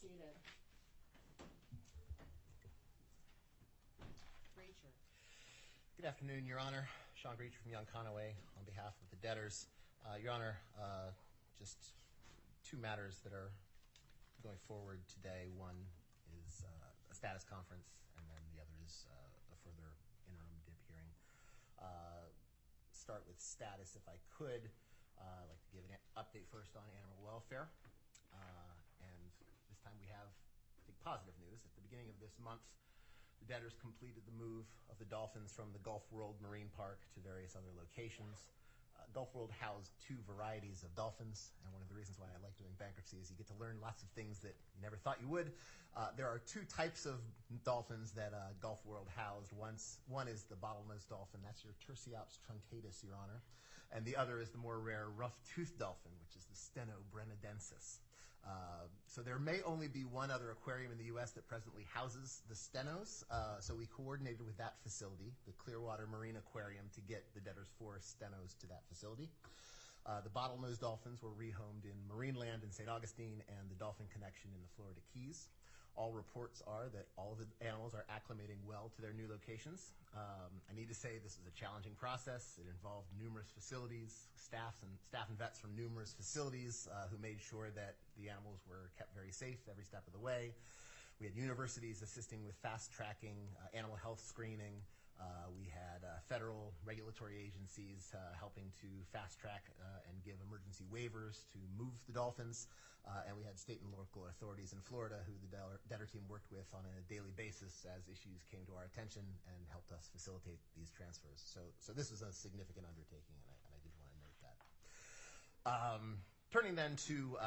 seated. Breacher. Good afternoon, Your Honor. Sean Breacher from Young Conaway on behalf of the debtors. Your Honor, just two matters that are going forward today. One is a status conference, and then the other is a further interim DIP hearing. Start with status, if I could. I'd like to give an update first on animal welfare. And this time we have, I think, positive news. At the beginning of this month, the debtors completed the move of the dolphins from the Gulf World Marine Park to various other locations. Gulf World housed two varieties of dolphins, and one of the reasons why I like doing bankruptcy is you get to learn lots of things that you never thought you would. There are two types of dolphins that Gulf World housed. One is the bottlenose dolphin, that's your Tursiops truncatus, Your Honor, and the other is the more rare rough-toothed dolphin, which is the Stenobrenadensis. So there may only be one other aquarium in the U.S. that presently houses the stenos, so we coordinated with that facility, the Clearwater Marine Aquarium, to get the debtors' four stenos to that facility. The bottlenose dolphins were rehomed in Marineland in St. Augustine and the Dolphin Connection in the Florida Keys. All reports are that all of the animals are acclimating well to their new locations. I need to say this is a challenging process. It involved numerous facilities, staff and vets from numerous facilities who made sure that the animals were kept very safe every step of the way. We had universities assisting with fast-tracking animal health screening. We had federal regulatory agencies helping to fast-track and give emergency waivers to move the dolphins. And we had state and local authorities in Florida who the debtor team worked with on a daily basis as issues came to our attention and helped us facilitate these transfers. So this was a significant undertaking, and I did want to note that. Turning then to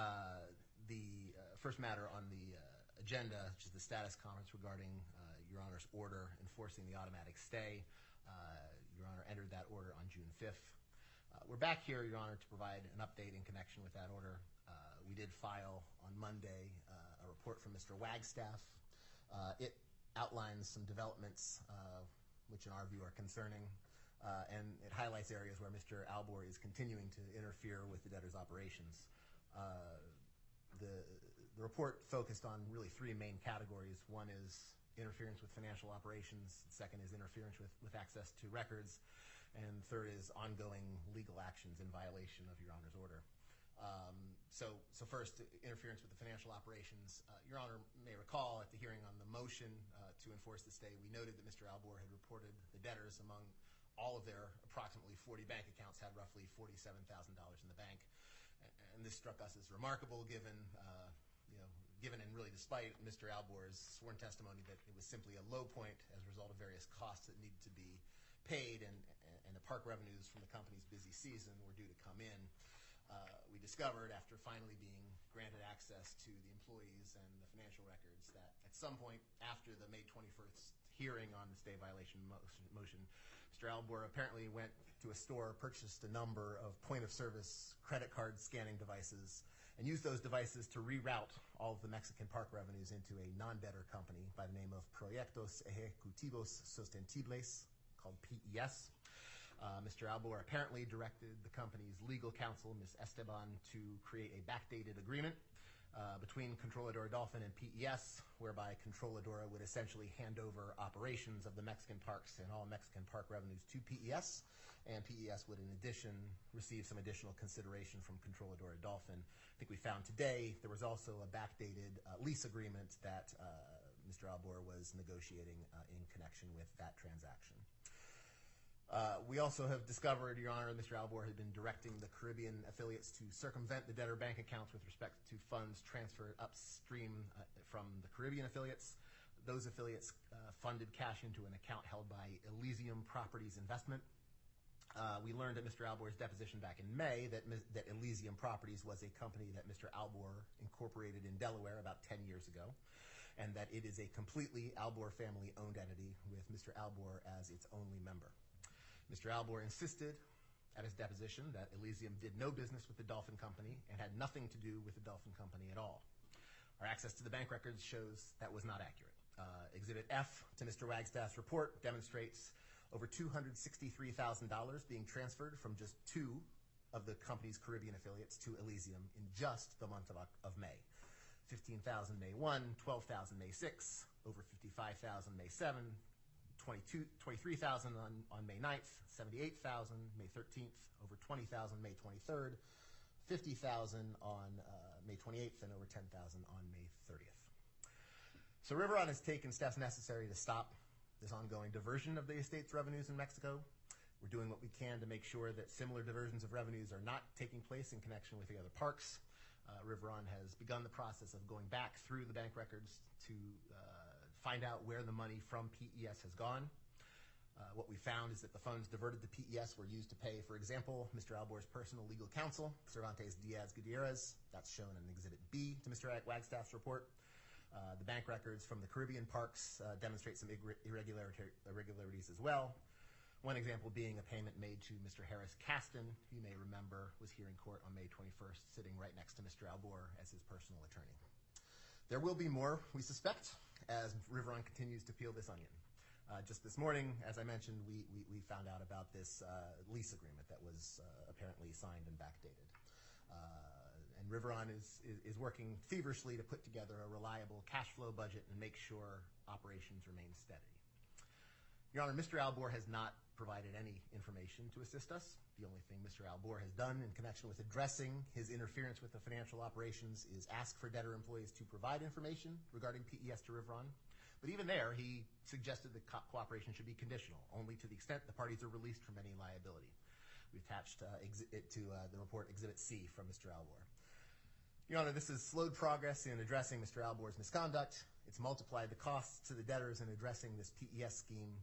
the first matter on the agenda, which is the status conference regarding Your Honor's order enforcing the automatic stay. Your Honor entered that order on June 5th. We're back here, Your Honor, to provide an update in connection with that order. We did file on Monday a report from Mr. Wagstaff. It outlines some developments which in our view are concerning, and it highlights areas where Mr. Albor is continuing to interfere with the debtor's operations. The report focused on really three main categories. One is interference with financial operations. Second is interference with access to records. And third is ongoing legal actions in violation of Your Honor's order. So first, interference with the financial operations. Your Honor may recall at the hearing on the motion to enforce the stay, we noted that Mr. Albor had reported the debtors among all of their approximately 40 bank accounts had roughly $47,000 in the bank. And this struck us as remarkable given and really despite Mr. Albor's sworn testimony that it was simply a low point as a result of various costs that needed to be paid and the park revenues from the company's busy season were due to come in. We discovered after finally being granted access to the employees and the financial records that at some point after the May 21st hearing on the stay violation motion, Mr. Albor apparently went to a store, purchased a number of point-of-service credit card scanning devices, and used those devices to reroute all of the Mexican park revenues into a non-debtor company by the name of Proyectos Ejecutivos Sostenibles, called PES. Mr. Albor apparently directed the company's legal counsel, Ms. Esteban, to create a backdated agreement between Controladora Dolphin and PES, whereby Controladora would essentially hand over operations of the Mexican parks and all Mexican park revenues to PES, and PES would in addition receive some additional consideration from Controladora Dolphin. I think we found today there was also a backdated lease agreement that Mr. Albor was negotiating in connection with that transaction. We also have discovered, Your Honor, Mr. Albor had been directing the Caribbean affiliates to circumvent the debtor bank accounts with respect to funds transferred upstream from the Caribbean affiliates. Those affiliates funded cash into an account held by Elysium Properties Investment. We learned at Mr. Albor's deposition back in May that Elysium Properties was a company that Mr. Albor incorporated in Delaware about 10 years ago, and that it is a completely Albor family-owned entity with Mr. Albor as its only member. Mr. Albor insisted at his deposition that Elysium did no business with the Dolphin Company and had nothing to do with the Dolphin Company at all. Our access to the bank records shows that was not accurate. Exhibit F to Mr. Wagstaff's report demonstrates over $263,000 being transferred from just two of the company's Caribbean affiliates to Elysium in just the month of May. 15,000 May 1, 12,000 May 6, over 55,000 May 7, 23,000 on May 9th, 78,000 May 13th, over 20,000 May 23rd, 50,000 on May 28th, and over 10,000 on May 30th. So Riveron has taken steps necessary to stop this ongoing diversion of the estate's revenues in Mexico. We're doing what we can to make sure that similar diversions of revenues are not taking place in connection with the other parks. Riveron has begun the process of going back through the bank records to find out where the money from PES has gone. What we found is that the funds diverted to PES were used to pay, for example, Mr. Albor's personal legal counsel, Cervantes Diaz Gutierrez. That's shown in Exhibit B to Mr. Wagstaff's report. The bank records from the Caribbean parks demonstrate some irregularities as well. One example being a payment made to Mr. Harris Caston, who you may remember was here in court on May 21st, sitting right next to Mr. Albor as his personal attorney. There will be more, we suspect, as Riveron continues to peel this onion. Just this morning, as I mentioned, we found out about this lease agreement that was apparently signed and backdated. And Riveron is working feverishly to put together a reliable cash flow budget and make sure operations remain steady. Your Honor, Mr. Albor has not provided any information to assist us. The only thing Mr. Albor has done in connection with addressing his interference with the financial operations is ask for debtor employees to provide information regarding PES to Riveron. But even there, he suggested that cooperation should be conditional, only to the extent the parties are released from any liability. We attached it to the report Exhibit C from Mr. Albor. Your Honor, this has slowed progress in addressing Mr. Albor's misconduct. It's multiplied the costs to the debtors in addressing this PES scheme.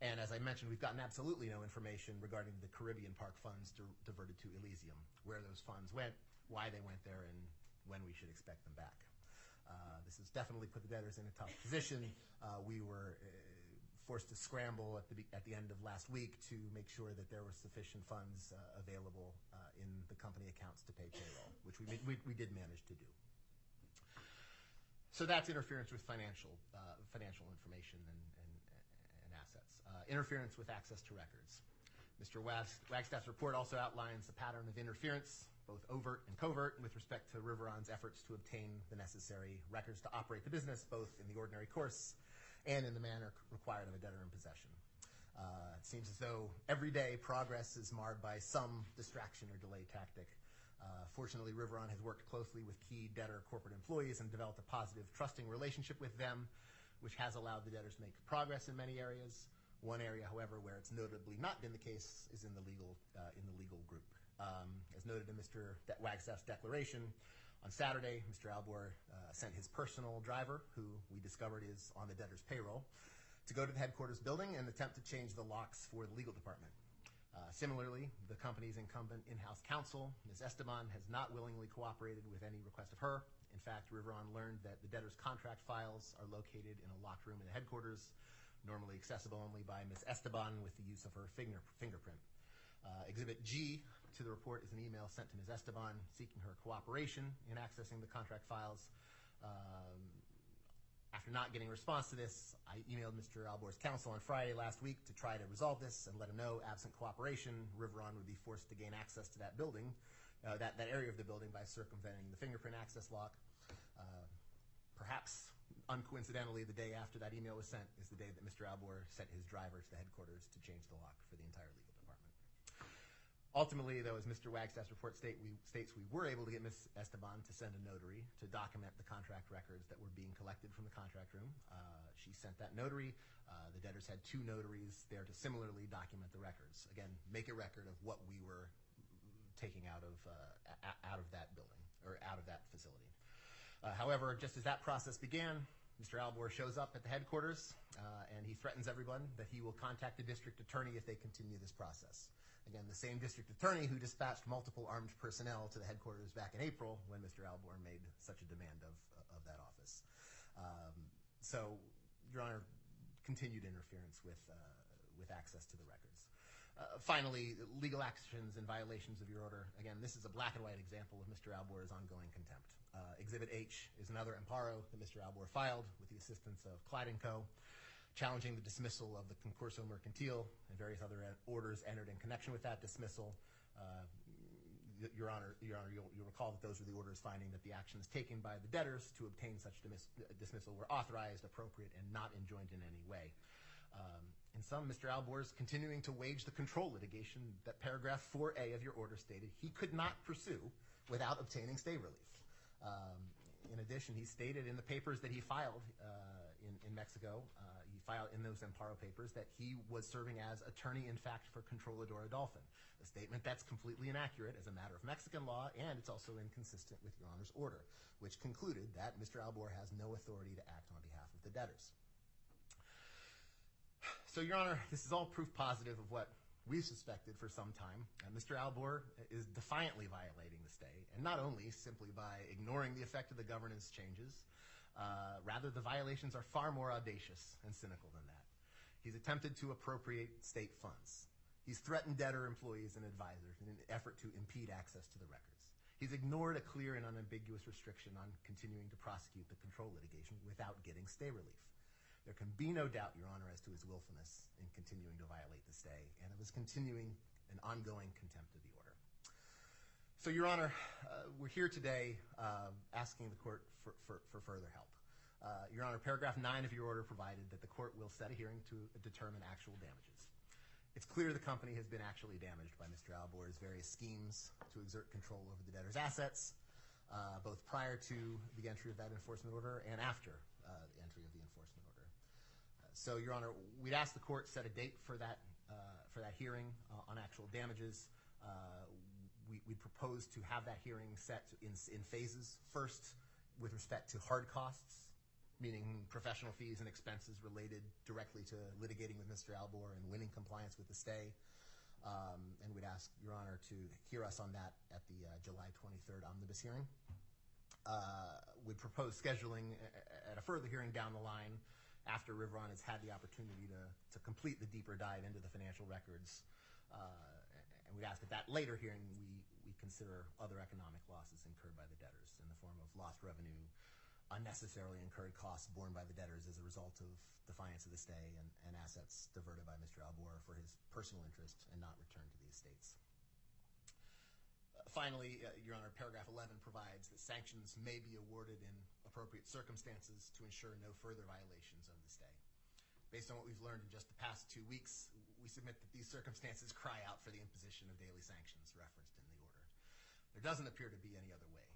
And as I mentioned, we've gotten absolutely no information regarding the Caribbean Park funds diverted to Elysium, where those funds went, why they went there, and when we should expect them back. This has definitely put the debtors in a tough position. We were forced to scramble at the end of last week to make sure that there were sufficient funds available in the company accounts to pay payroll, which we did manage to do. So that's interference with financial information and assets. Interference with access to records. Mr. Wagstaff's report also outlines the pattern of interference, both overt and covert, with respect to Riveron's efforts to obtain the necessary records to operate the business, both in the ordinary course and in the manner required of a debtor in possession. It seems as though every day progress is marred by some distraction or delay tactic. Fortunately, Riveron has worked closely with key debtor corporate employees and developed a positive, trusting relationship with them, which has allowed the debtors to make progress in many areas. One area, however, where it's notably not been the case is in the legal group. As noted in Mr. Wagstaff's declaration, on Saturday, Mr. Albor sent his personal driver, who we discovered is on the debtor's payroll, to go to the headquarters building and attempt to change the locks for the legal department. Similarly, the company's incumbent in-house counsel, Ms. Esteban, has not willingly cooperated with any request of her. In fact, Riveron learned that the debtor's contract files are located in a locked room in the headquarters, normally accessible only by Ms. Esteban with the use of her fingerprint. Exhibit G to the report is an email sent to Ms. Esteban seeking her cooperation in accessing the contract files. After not getting a response to this, I emailed Mr. Albor's counsel on Friday last week to try to resolve this and let him know, absent cooperation, Riveron would be forced to gain access to that building, that area of the building, by circumventing the fingerprint access lock. Perhaps uncoincidentally, the day after that email was sent is the day that Mr. Albor sent his driver to the headquarters to change the lock for the entire legal department. Ultimately, though, as Mr. Wagstaff's report states, we were able to get Ms. Esteban to send a notary to document the contract records that were being collected from the contract room. She sent that notary. The debtors had 2 notaries there to similarly document the records. Again, make a record of what we were taking out of that building, or out of that facility. However, just as that process began, Mr. Albor shows up at the headquarters and he threatens everyone that he will contact the district attorney if they continue this process. Again, the same district attorney who dispatched multiple armed personnel to the headquarters back in April when Mr. Albor made such a demand of that office. So, Your Honor, continued interference with access to the records. Finally, legal actions and violations of your order. Again, this is a black and white example of Mr. Albor's ongoing contempt. Exhibit H is another amparo that Mr. Albor filed with the assistance of Clyde & Co., challenging the dismissal of the concurso mercantile and various other orders entered in connection with that dismissal. Your Honor, you'll recall that those were the orders finding that the actions taken by the debtors to obtain such dismissal were authorized, appropriate, and not enjoined in any way. In sum, Mr. Albor is continuing to wage the control litigation that paragraph 4A of your order stated he could not pursue without obtaining stay relief. In addition, he stated in the papers that he filed in Mexico, he filed in those Amparo papers, that he was serving as attorney in fact for Controladora Dolphin, a statement that's completely inaccurate as a matter of Mexican law, and it's also inconsistent with Your Honor's order, which concluded that Mr. Albor has no authority to act on behalf of the debtors. So, Your Honor, this is all proof positive of what we've suspected for some time. Mr. Albor is defiantly violating the stay, and not only simply by ignoring the effect of the governance changes, rather the violations are far more audacious and cynical than that. He's attempted to appropriate state funds. He's threatened debtor employees and advisors in an effort to impede access to the records. He's ignored a clear and unambiguous restriction on continuing to prosecute the control litigation without getting stay relief. There can be no doubt, Your Honor, as to his willfulness in continuing to violate the stay, and of his continuing and ongoing contempt of the order. So, Your Honor, we're here today asking the court for further help. Your Honor, paragraph 9 of your order provided that the court will set a hearing to determine actual damages. It's clear the company has been actually damaged by Mr. Albor's various schemes to exert control over the debtor's assets, both prior to the entry of that enforcement order and after the entry of the enforcement order. So, Your Honor, we'd ask the court set a date for that hearing on actual damages. We propose to have that hearing set in phases. First, with respect to hard costs, meaning professional fees and expenses related directly to litigating with Mr. Albor and winning compliance with the stay. And we'd ask Your Honor to hear us on that at the July 23rd omnibus hearing. We'd propose scheduling at a further hearing down the line after Riveron has had the opportunity to complete the deeper dive into the financial records. And we'd ask at that later hearing we consider other economic losses incurred by the debtors in the form of lost revenue, unnecessarily incurred costs borne by the debtors as a result of defiance of the stay, and assets diverted by Mr. Albor for his personal interest and not returned to the estates. Finally, Your Honor, paragraph 11 provides that sanctions may be awarded in appropriate circumstances to ensure no further violations of the stay. Based on what we've learned in just the past 2 weeks, we submit that these circumstances cry out for the imposition of daily sanctions referenced in the order. There doesn't appear to be any other way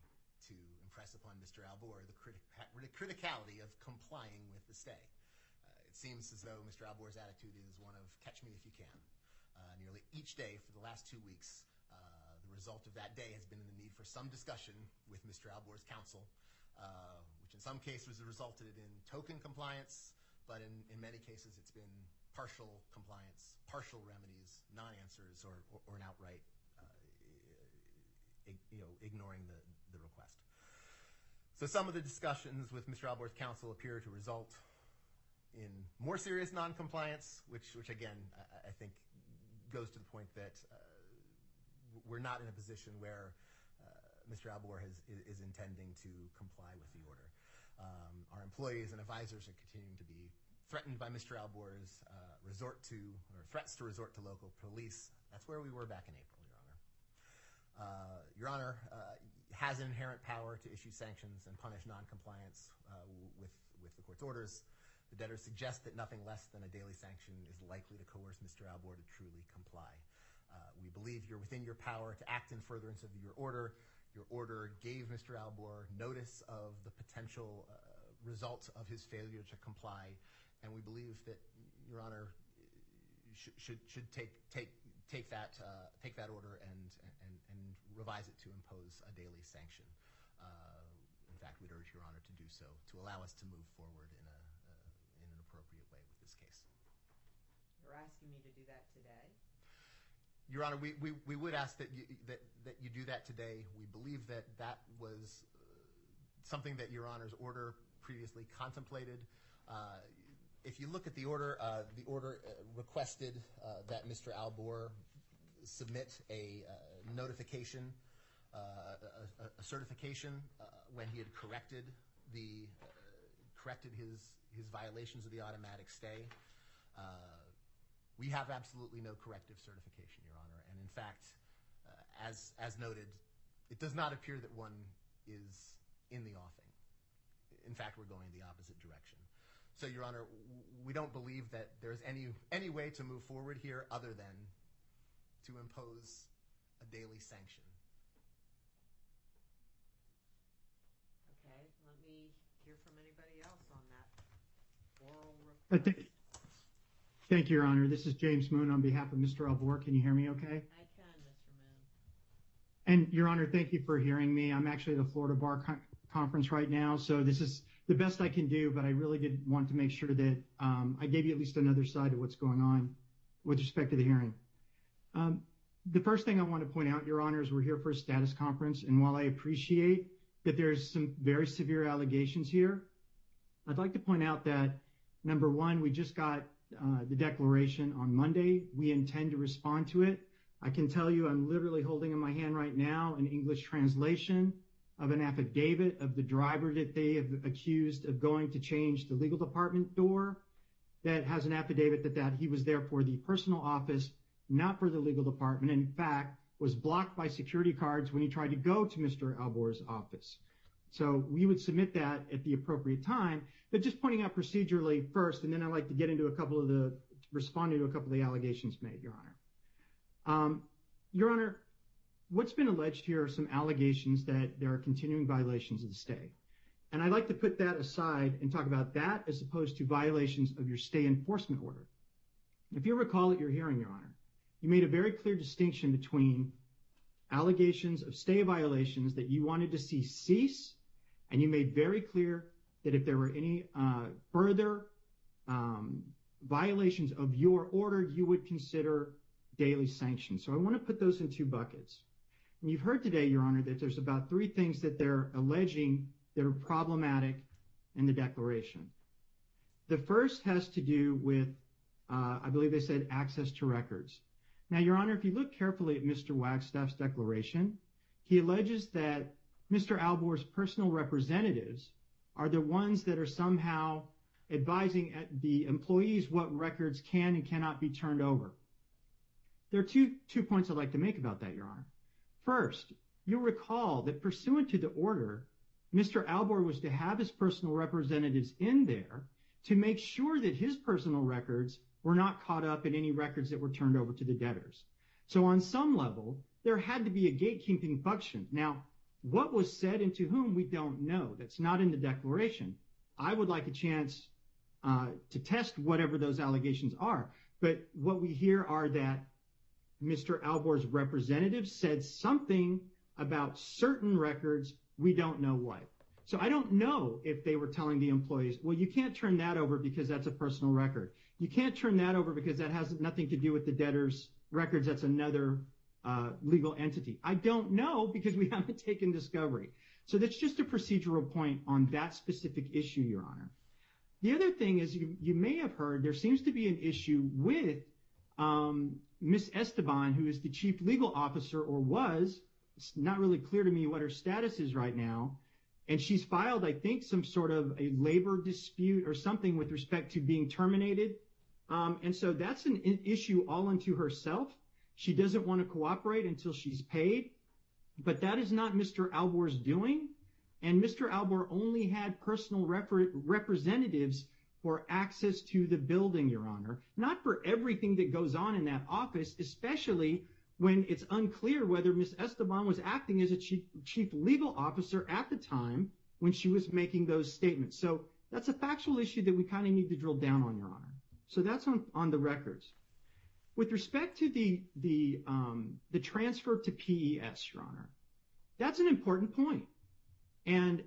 to impress upon Mr. Albor the criticality of complying with the stay. It seems as though Mr. Albor's attitude is one of catch me if you can. Nearly each day for the last 2 weeks, the result of that day has been the need for some discussion with Mr. Albor's counsel, which in some cases resulted in token compliance, but in many cases it's been partial compliance, partial remedies, non-answers, or an outright ignoring the request. So some of the discussions with Mr. Albor's counsel appear to result in more serious non-compliance, which again, I think goes to the point that we're not in a position where Mr. Albor is intending to comply with the order. Our employees and advisors are continuing to be threatened by Mr. Albor's threats to resort to local police. That's where we were back in April, Your Honor. Your Honor has an inherent power to issue sanctions and punish non-compliance with the court's orders. The debtors suggest that nothing less than a daily sanction is likely to coerce Mr. Albor to truly comply. We believe you're within your power to act in furtherance of your order. Your order gave Mr. Albor notice of the potential result of his failure to comply, and we believe that Your Honor should take that order and revise it to impose a daily sanction. In fact, we'd urge Your Honor to do so to allow us to move forward in an appropriate way with this case. You're asking me to do that today? Your Honor, we would ask that you do that today. We believe that was something that Your Honor's order previously contemplated. If you look at the order requested that Mr. Albor submit a notification, a certification when he had corrected his violations of the automatic stay. We have absolutely no corrective certification, Your Honor, and in fact, as noted, it does not appear that one is in the offing. In fact, we're going the opposite direction. So, Your Honor, we don't believe that there's any way to move forward here other than to impose a daily sanction. Okay, let me hear from anybody else on that oral request. Thank you, Your Honor. This is James Moon on behalf of Mr. Albor. Can you hear me okay? I can, Mr. Moon. And, Your Honor, thank you for hearing me. I'm actually at the Florida Bar Conference right now, so this is the best I can do, but I really did want to make sure that I gave you at least another side of what's going on with respect to the hearing. The first thing I want to point out, Your Honor, is we're here for a status conference, and while I appreciate that there's some very severe allegations here, I'd like to point out that, number one, we just got the declaration on Monday. We intend to respond to it. I can tell you I'm literally holding in my hand right now an English translation of an affidavit of the driver that they have accused of going to change the legal department door that has an affidavit that he was there for the personal office, not for the legal department. In fact, was blocked by security cards when he tried to go to Mr. Albor's office. So we would submit that at the appropriate time, but just pointing out procedurally first, and then I'd like to get into responding to a couple of the allegations made, Your Honor. Your Honor, what's been alleged here are some allegations that there are continuing violations of the stay. And I'd like to put that aside and talk about that as opposed to violations of your stay enforcement order. If you recall at your hearing, Your Honor, you made a very clear distinction between allegations of stay violations that you wanted to see cease, and you made very clear that if there were any further violations of your order, you would consider daily sanctions. So I want to put those in two buckets. And you've heard today, Your Honor, that there's about three things that they're alleging that are problematic in the declaration. The first has to do with, I believe they said, access to records. Now, Your Honor, if you look carefully at Mr. Wagstaff's declaration, he alleges that Mr. Albor's personal representatives are the ones that are somehow advising the employees what records can and cannot be turned over. There are two points I'd like to make about that, Your Honor. First, you'll recall that pursuant to the order, Mr. Albor was to have his personal representatives in there to make sure that his personal records were not caught up in any records that were turned over to the debtors. So on some level, there had to be a gatekeeping function. Now, what was said and to whom, we don't know. That's not in the declaration. I would like a chance to test whatever those allegations are. But what we hear are that Mr. Albor's representatives said something about certain records. We don't know what. So I don't know if they were telling the employees, well, you can't turn that over because that's a personal record. You can't turn that over because that has nothing to do with the debtor's records. That's another legal entity. I don't know because we haven't taken discovery. So that's just a procedural point on that specific issue, Your Honor. The other thing is you may have heard there seems to be an issue with Ms. Esteban, who is the chief legal officer or was. It's not really clear to me what her status is right now. And she's filed, I think, some sort of a labor dispute or something with respect to being terminated. And so that's an issue all unto herself. She doesn't want to cooperate until she's paid. But that is not Mr. Albor's doing. And Mr. Albor only had personal representatives for access to the building, Your Honor. Not for everything that goes on in that office, especially when it's unclear whether Ms. Esteban was acting as a chief legal officer at the time when she was making those statements. So that's a factual issue that we kind of need to drill down on, Your Honor. So that's on the records. With respect to the transfer to PES, Your Honor, that's an important point. And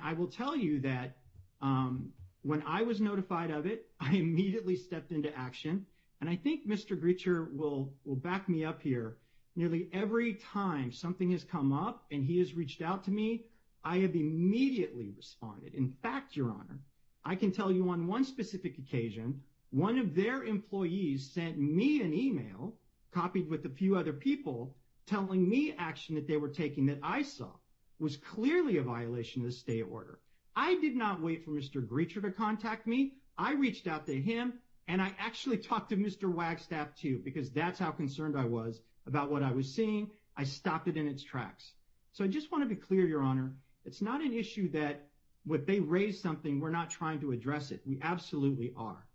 I will tell you that when I was notified of it, I immediately stepped into action. And I think Mr. Gritcher will back me up here. Nearly every time something has come up and he has reached out to me, I have immediately responded. In fact, Your Honor, I can tell you on one specific occasion, one of their employees sent me an email, copied with a few other people, telling me action that they were taking that I saw was clearly a violation of the stay order. I did not wait for Mr. Gritcher to contact me. I reached out to him. And I actually talked to Mr. Wagstaff, too, because that's how concerned I was about what I was seeing. I stopped it in its tracks. So I just want to be clear, Your Honor, it's not an issue that if they raise something, we're not trying to address it. We absolutely are.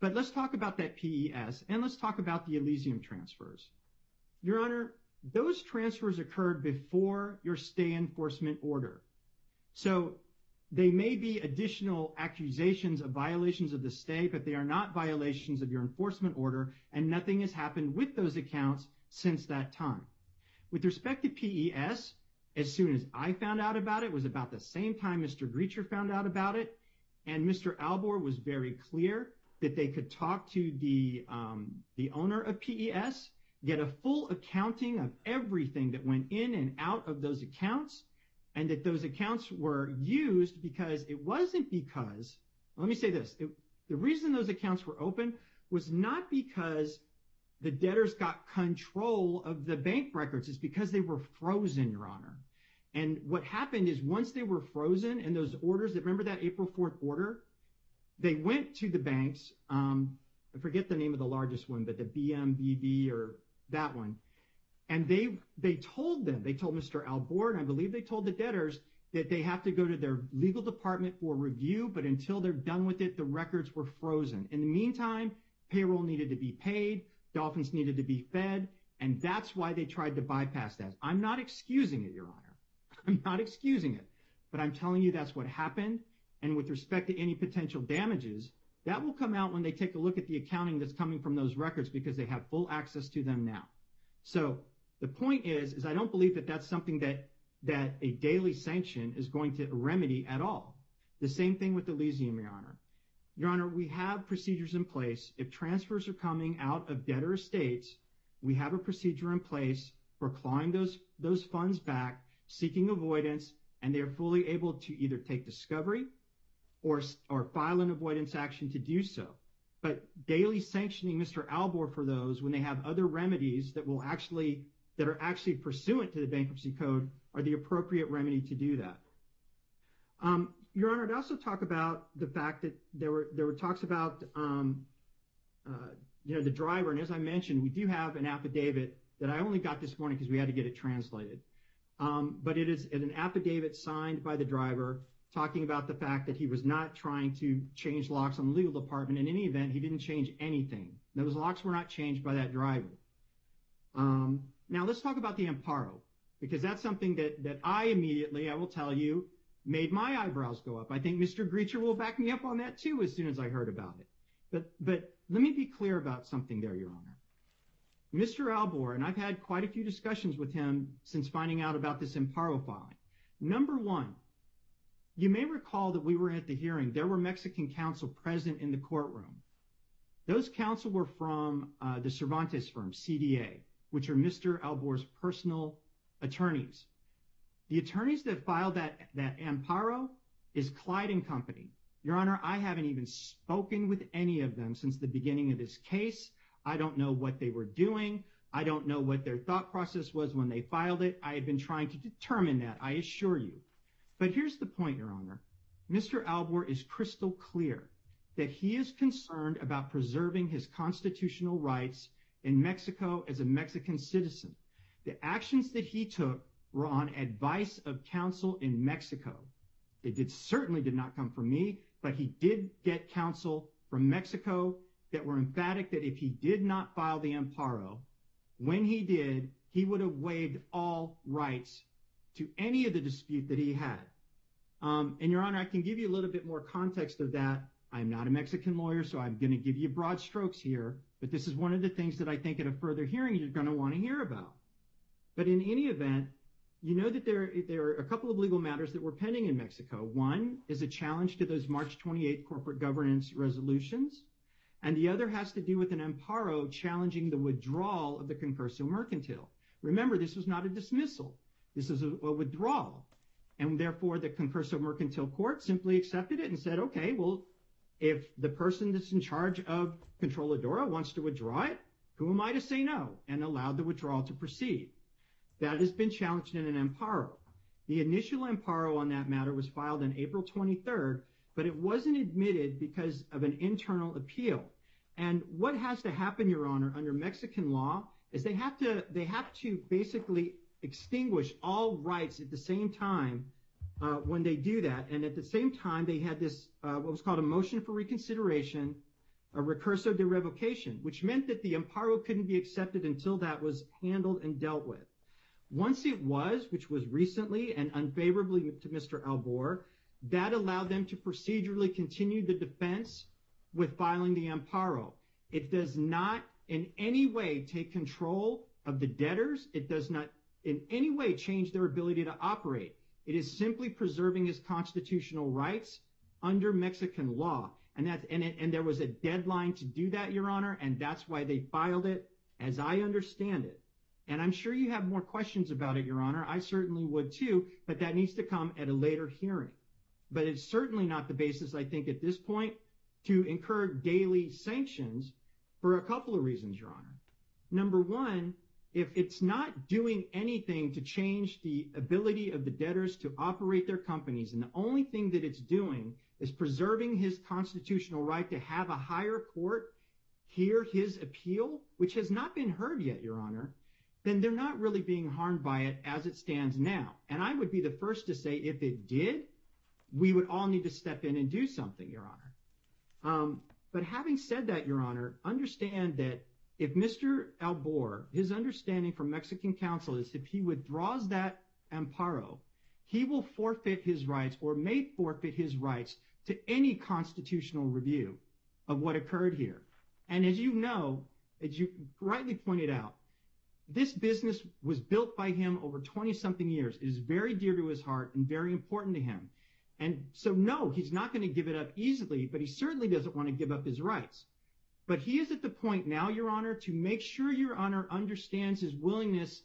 But let's talk about that PES, and let's talk about the Elysium transfers. Your Honor, those transfers occurred before your stay enforcement order. So they may be additional accusations of violations of the stay, but they are not violations of your enforcement order, and nothing has happened with those accounts since that time. With respect to PES, as soon as I found out about it, was about the same time Mr. Greacher found out about it, and Mr. Albor was very clear that they could talk to the owner of PES, get a full accounting of everything that went in and out of those accounts, and that those accounts were used because it wasn't because, let me say this, the reason those accounts were open was not because the debtors got control of the bank records. It's because they were frozen, Your Honor. And what happened is once they were frozen and those orders, remember that April 4th order? They went to the banks, I forget the name of the largest one, but the BMBB or that one. And they told Mr. Albor, and I believe they told the debtors that they have to go to their legal department for review, but until they're done with it, the records were frozen. In the meantime, payroll needed to be paid, Dolphins needed to be fed, and that's why they tried to bypass that. I'm not excusing it, Your Honor. I'm not excusing it, but I'm telling you that's what happened. And with respect to any potential damages, that will come out when they take a look at the accounting that's coming from those records because they have full access to them now. So the point is I don't believe that that's something that a daily sanction is going to remedy at all. The same thing with Elysium, Your Honor. Your Honor, we have procedures in place. If transfers are coming out of debtor estates, we have a procedure in place for clawing those funds back, seeking avoidance, and they're fully able to either take discovery or file an avoidance action to do so. But daily sanctioning Mr. Albor for those when they have other remedies that are actually pursuant to the Bankruptcy Code are the appropriate remedy to do that. Your Honor, I'd also talk about the fact that there were talks about the driver, and as I mentioned, we do have an affidavit that I only got this morning because we had to get it translated. But it is an affidavit signed by the driver talking about the fact that he was not trying to change locks on the legal department. In any event, he didn't change anything. Those locks were not changed by that driver. Now let's talk about the amparo, because that's something that I will tell you, made my eyebrows go up. I think Mr. Greacher will back me up on that too as soon as I heard about it. But let me be clear about something there, Your Honor. Mr. Albor, and I've had quite a few discussions with him since finding out about this amparo filing. Number one, you may recall that we were at the hearing. There were Mexican counsel present in the courtroom. Those counsel were from the Cervantes firm, CDA, which are Mr. Albor's personal attorneys. The attorneys that filed that amparo is Clyde & Company. Your Honor, I haven't even spoken with any of them since the beginning of this case. I don't know what they were doing. I don't know what their thought process was when they filed it. I have been trying to determine that, I assure you. But here's the point, Your Honor. Mr. Albor is crystal clear that he is concerned about preserving his constitutional rights in Mexico as a Mexican citizen. The actions that he took were on advice of counsel in Mexico. It certainly did not come from me, but he did get counsel from Mexico that were emphatic that if he did not file the amparo, when he did, he would have waived all rights to any of the dispute that he had. And Your Honor, I can give you a little bit more context of that. I'm not a Mexican lawyer, so I'm going to give you broad strokes here, but this is one of the things that I think at a further hearing you're going to want to hear about. But in any event, you know that there are a couple of legal matters that were pending in Mexico. One is a challenge to those March 28 corporate governance resolutions, and the other has to do with an amparo challenging the withdrawal of the concurso mercantil. Remember, this was not a dismissal. This is a withdrawal. And therefore, the concurso mercantil court simply accepted it and said, okay, well, if the person that's in charge of Controladora wants to withdraw it, who am I to say no? And allowed the withdrawal to proceed. That has been challenged in an amparo. The initial amparo on that matter was filed on April 23rd, but it wasn't admitted because of an internal appeal. And what has to happen, Your Honor, under Mexican law, is they have to basically extinguish all rights at the same time when they do that. And at the same time, they had this what was called a motion for reconsideration, a recurso de revocation, which meant that the amparo couldn't be accepted until that was handled and dealt with. Once it was, which was recently and unfavorably to Mr. Albor, that allowed them to procedurally continue the defense with filing the amparo. It does not in any way take control of the debtors. It does not in any way change their ability to operate. It is simply preserving his constitutional rights under Mexican law. And there was a deadline to do that, Your Honor, and that's why they filed it, as I understand it. And I'm sure you have more questions about it, Your Honor. I certainly would too, but that needs to come at a later hearing. But it's certainly not the basis, I think, at this point to incur daily sanctions for a couple of reasons, Your Honor. Number one, if it's not doing anything to change the ability of the debtors to operate their companies, and the only thing that it's doing is preserving his constitutional right to have a higher court hear his appeal, which has not been heard yet, Your Honor, then they're not really being harmed by it as it stands now. And I would be the first to say if it did, we would all need to step in and do something, Your Honor. But having said that, Your Honor, understand that if Mr. Albor, his understanding from Mexican counsel is if he withdraws that amparo, he will forfeit his rights or may forfeit his rights to any constitutional review of what occurred here. And as you know, as you rightly pointed out, this business was built by him over 20-something years. It is very dear to his heart and very important to him. And so, no, he's not going to give it up easily, but he certainly doesn't want to give up his rights. But he is at the point now, Your Honor, to make sure Your Honor understands his willingness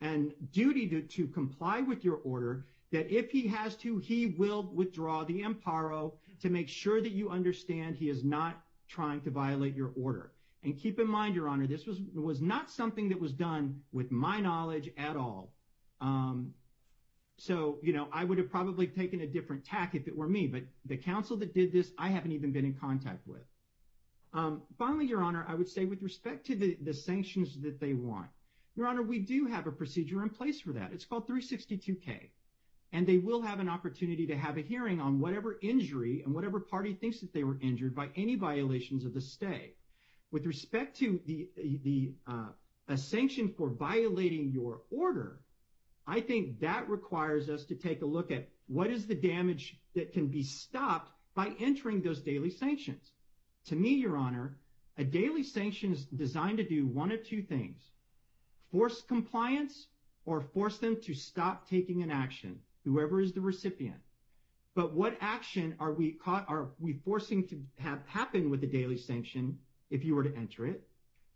and duty to comply with your order, that if he has to, he will withdraw the amparo to make sure that you understand he is not trying to violate your order. And keep in mind, Your Honor, this was not something that was done with my knowledge at all. So, you know, I would have probably taken a different tack if it were me, but the counsel that did this, I haven't even been in contact with. Finally, Your Honor, I would say with respect to the sanctions that they want, Your Honor, we do have a procedure in place for that. It's called 362K. And they will have an opportunity to have a hearing on whatever injury and whatever party thinks that they were injured by any violations of the stay. With respect to a sanction for violating your order, I think that requires us to take a look at what is the damage that can be stopped by entering those daily sanctions. To me, Your Honor, a daily sanction is designed to do one of two things: force compliance or force them to stop taking an action, whoever is the recipient. But what action are we forcing to have happen with the daily sanction if you were to enter it?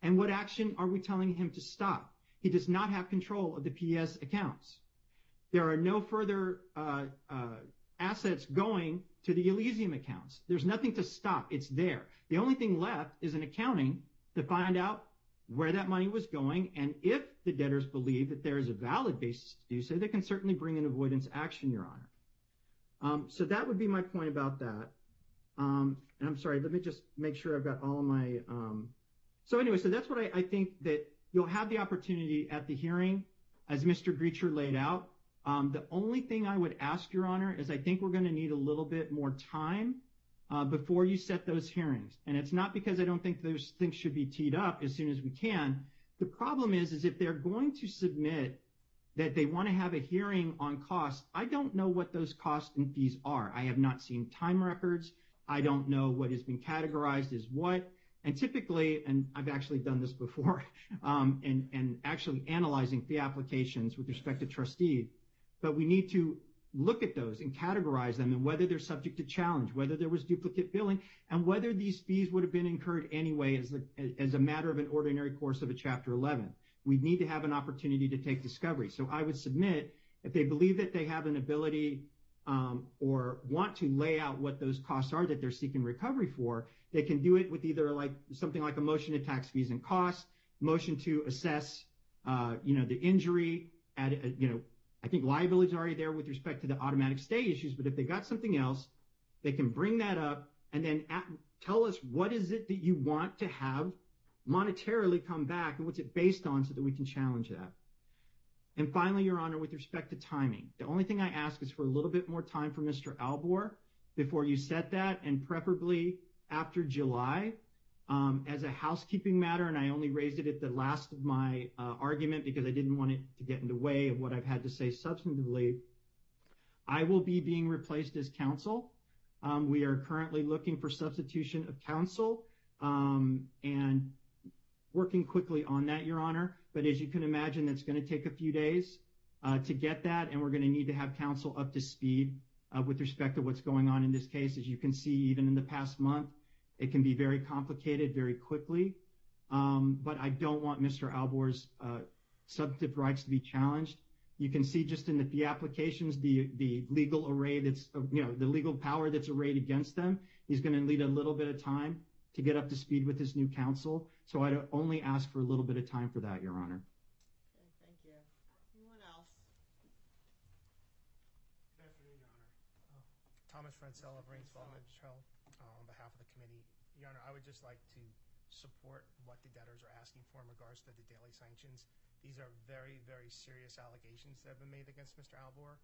And what action are we telling him to stop? He does not have control of the PS accounts. There are no further assets going to the Elysium accounts. There's nothing to stop. It's there. The only thing left is an accounting to find out where that money was going, and if the debtors believe that there is a valid basis to do so, they can certainly bring an avoidance action, Your Honor. So that would be my point about that. And I'm sorry, let me just make sure I've got all of my... So anyway, so that's what I think that you'll have the opportunity at the hearing, as Mr. Greacher laid out. The only thing I would ask, Your Honor, is I think we're going to need a little bit more time before you set those hearings. And it's not because I don't think those things should be teed up as soon as we can. The problem is if they're going to submit that they want to have a hearing on costs, I don't know what those costs and fees are. I have not seen time records. I don't know what has been categorized as what. And typically, and I've actually done this before, and actually analyzing fee applications with respect to trustee, but we need to look at those and categorize them and whether they're subject to challenge, whether there was duplicate billing, and whether these fees would have been incurred anyway as a matter of an ordinary course of a Chapter 11. We need to have an opportunity to take discovery. So I would submit, if they believe that they have an ability or want to lay out what those costs are that they're seeking recovery for, they can do it with either like something like a motion to tax fees and costs, motion to assess, the injury, I think liability is already there with respect to the automatic stay issues, but if they got something else, they can bring that up and then tell us what is it that you want to have monetarily come back, and what's it based on, so that we can challenge that. And finally, Your Honor, with respect to timing, the only thing I ask is for a little bit more time for Mr. Albor before you set that, and preferably after July, as a housekeeping matter. And I only raised it at the last of my argument because I didn't want it to get in the way of what I've had to say substantively. I will be being replaced as counsel. We are currently looking for substitution of counsel and working quickly on that, Your Honor. But as you can imagine, that's going to take a few days to get that, and we're going to need to have counsel up to speed with respect to what's going on in this case. As you can see, even in the past month, it can be very complicated very quickly. But I don't want Mr. Albor's substantive rights to be challenged. You can see just in the fee applications, the legal array that's, the legal power that's arrayed against them. He's going to need a little bit of time to get up to speed with his new counsel. So I'd only ask for a little bit of time for that, Your Honor. Okay, thank you. Anyone else? Good afternoon, Your Honor. Thomas Francella of Rainsville Mitchell on behalf of the committee. Your Honor, I would just like to support what the debtors are asking for in regards to the daily sanctions. These are very, very serious allegations that have been made against Mr. Albor,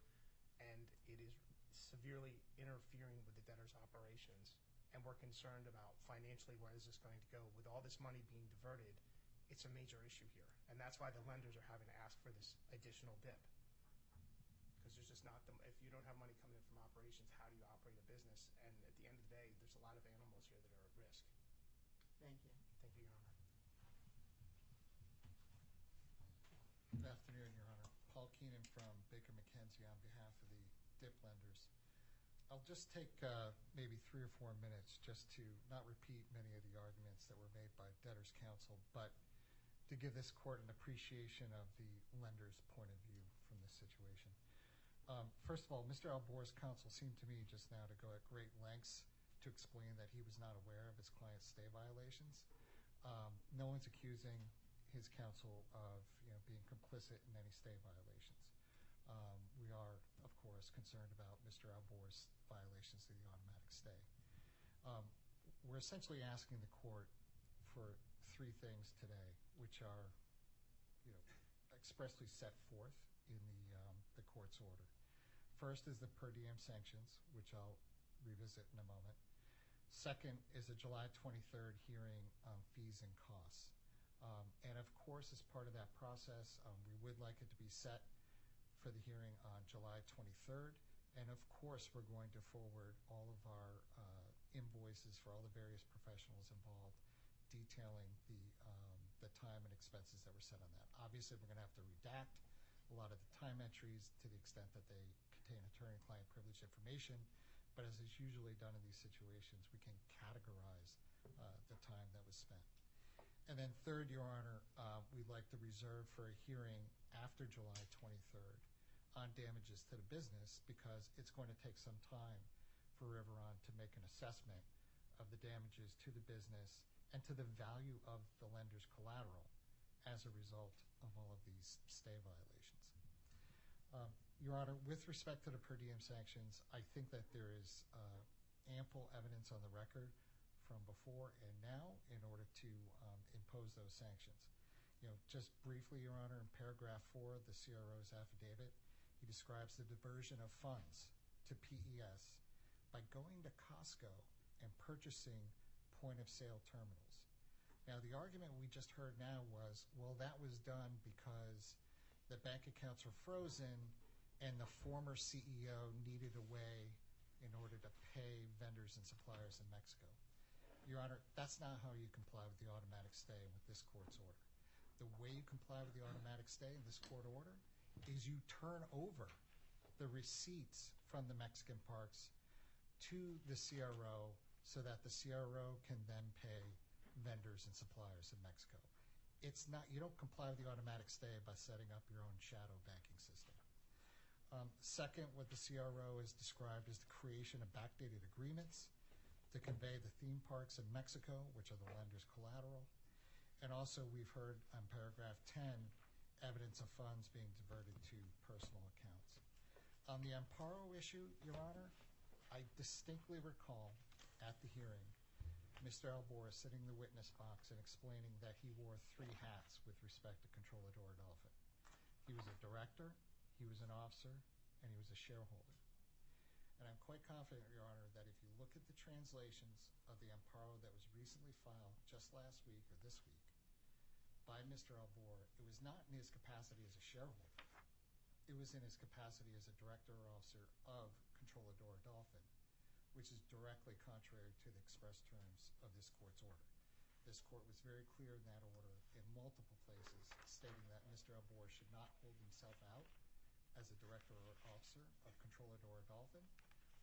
and it is severely interfering with the debtors' operations. And we're concerned about financially where is this going to go. With all this money being diverted, it's a major issue here. And that's why the lenders are having to ask for this additional dip. Because there's just not, if you don't have money coming in from operations, how do you operate a business? And at the end of the day, there's a lot of animals here that are at risk. Thank you. Thank you, Your Honor. Good afternoon, Your Honor. Paul Keenan from Baker McKenzie on behalf of the DIP lenders. I'll just take maybe 3 or 4 minutes just to not repeat many of the arguments that were made by debtors' counsel, but to give this court an appreciation of the lender's point of view from this situation. First of all, Mr. Albor's counsel seemed to me just now to go at great lengths to explain that he was not aware of his client's stay violations. No one's accusing his counsel of being complicit in any stay violations. We are, of course, concerned about Mr. Albor's violations of the automatic stay. We're essentially asking the court for 3 things today, which are expressly set forth in the court's order. First is the per diem sanctions, which I'll revisit in a moment. Second is a July 23rd hearing on fees and costs. And of course, as part of that process, we would like it to be set for the hearing on July 23rd. And of course, we're going to forward all of our invoices for all the various professionals involved, detailing the time and expenses that were set on that. Obviously, we're going to have to redact a lot of the time entries to the extent that they contain attorney-client privileged information. But as is usually done in these situations, we can categorize the time that was spent. And then third, Your Honor, we'd like to reserve for a hearing after July 23rd on damages to the business, because it's going to take some time for Riveron to make an assessment of the damages to the business and to the value of the lender's collateral as a result of all of these stay violations. Your Honor, with respect to the per diem sanctions, I think that there is ample evidence on the record from before and now in order to impose those sanctions. Just briefly, Your Honor, in paragraph 4 of the CRO's affidavit, he describes the diversion of funds to PES by going to Costco and purchasing point-of-sale terminals. Now, the argument we just heard now was, well, that was done because the bank accounts were frozen and the former CEO needed a way in order to pay vendors and suppliers in Mexico. Your Honor, that's not how you comply with the automatic stay with this court's order. The way you comply with the automatic stay in this court order is you turn over the receipts from the Mexican parks to the CRO so that the CRO can then pay vendors and suppliers in Mexico. It's not, you don't comply with the automatic stay by setting up your own shadow banking system. Second, what the CRO has described is the creation of backdated agreements to convey the theme parks in Mexico, which are the lender's collateral. And also we've heard on paragraph 10 evidence of funds being diverted to personal accounts. On the Amparo issue, Your Honor, I distinctly recall at the hearing Mr. Albor is sitting in the witness box and explaining that he wore 3 hats with respect to Controlador Dolphin. He was a director, he was an officer, and he was a shareholder. And I'm quite confident, Your Honor, that if you look at the translations of the amparo that was recently filed just last week or this week by Mr. Albor, it was not in his capacity as a shareholder. It was in his capacity as a director or officer of Controlador Dolphin, which is directly contrary to the express terms of this court's order. This court was very clear in that order in multiple places, stating that Mr. Albor should not hold himself out as a director or officer of Controlador Dolphin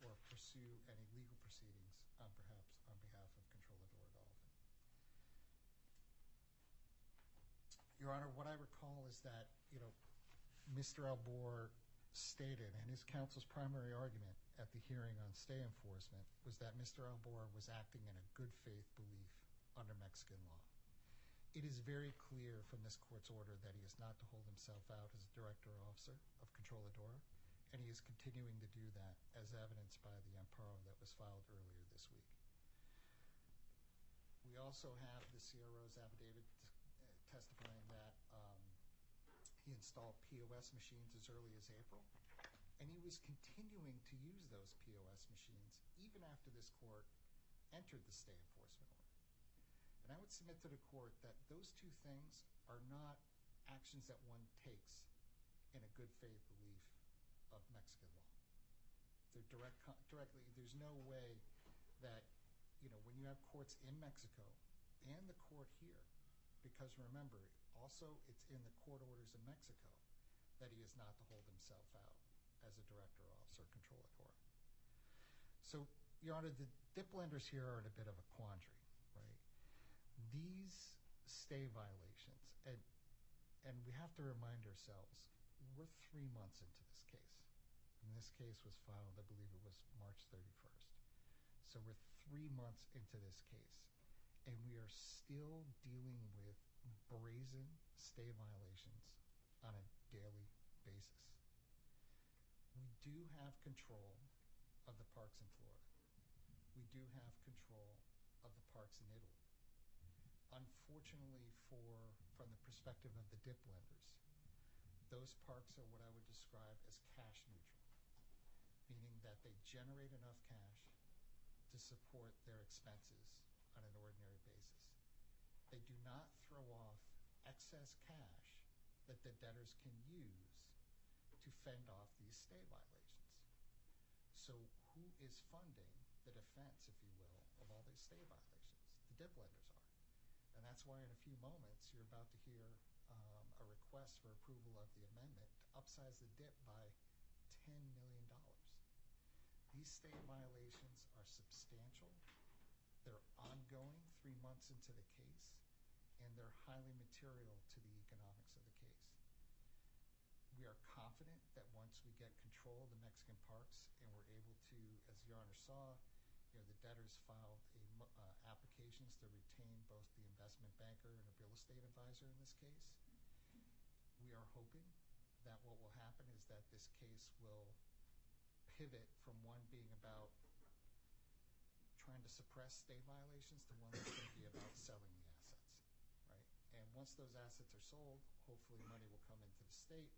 or pursue any legal proceedings perhaps on behalf of Controlador Dolphin. Your Honor, what I recall is that, Mr. Albor stated, and his counsel's primary argument at the hearing on stay enforcement was that Mr. Albor was acting in a good faith belief under Mexican law. It is very clear from this court's order that he is not to hold himself out as a director or officer of Controlador, and he is continuing to do that as evidenced by the amparo that was filed earlier this week. We also have the CRO's affidavit testifying that he installed POS machines as early as April, and he was continuing to use those POS machines even after this court entered the stay enforcement order. And I would submit to the court that those two things are not actions that one takes in a good faith belief of Mexican law. They're directly, there's no way that, when you have courts in Mexico and the court here, because remember, also it's in the court orders in Mexico that he is not to hold himself out as a director or officer of Controlador. So, Your Honor, the dip lenders here are in a bit of a quandary, right? These stay violations, and we have to remind ourselves, we're 3 months into this case. And this case was filed, I believe it was March 31st. So we're 3 months into this case, and we are still dealing with brazen stay violations on a daily basis. We do have control of the parks in Florida. We do have control of the parks in Italy. Unfortunately, from the perspective of the dip lenders, those parks are what I would describe as cash neutral, meaning that they generate enough cash to support their expenses on an ordinary basis. They do not throw off excess cash that the debtors can use to fend off these stay violations. So who is funding the defense, if you will, of all these stay violations? The dip lenders are. And that's why in a few moments you're about to hear a request for approval of the amendment to upsize the dip by $10 million. These stay violations are substantial. They're ongoing 3 months into the case, and they're highly material to the economics of the case. We are confident that once we get control of the Mexican parks and we're able to, as Your Honor saw, the debtors filed applications to retain both the investment banker and a real estate advisor in this case. We are hoping that what will happen is that this case will pivot from one being about trying to suppress stay violations to one that's going to be about selling the assets, right? And once those assets are sold, hopefully money will come into the state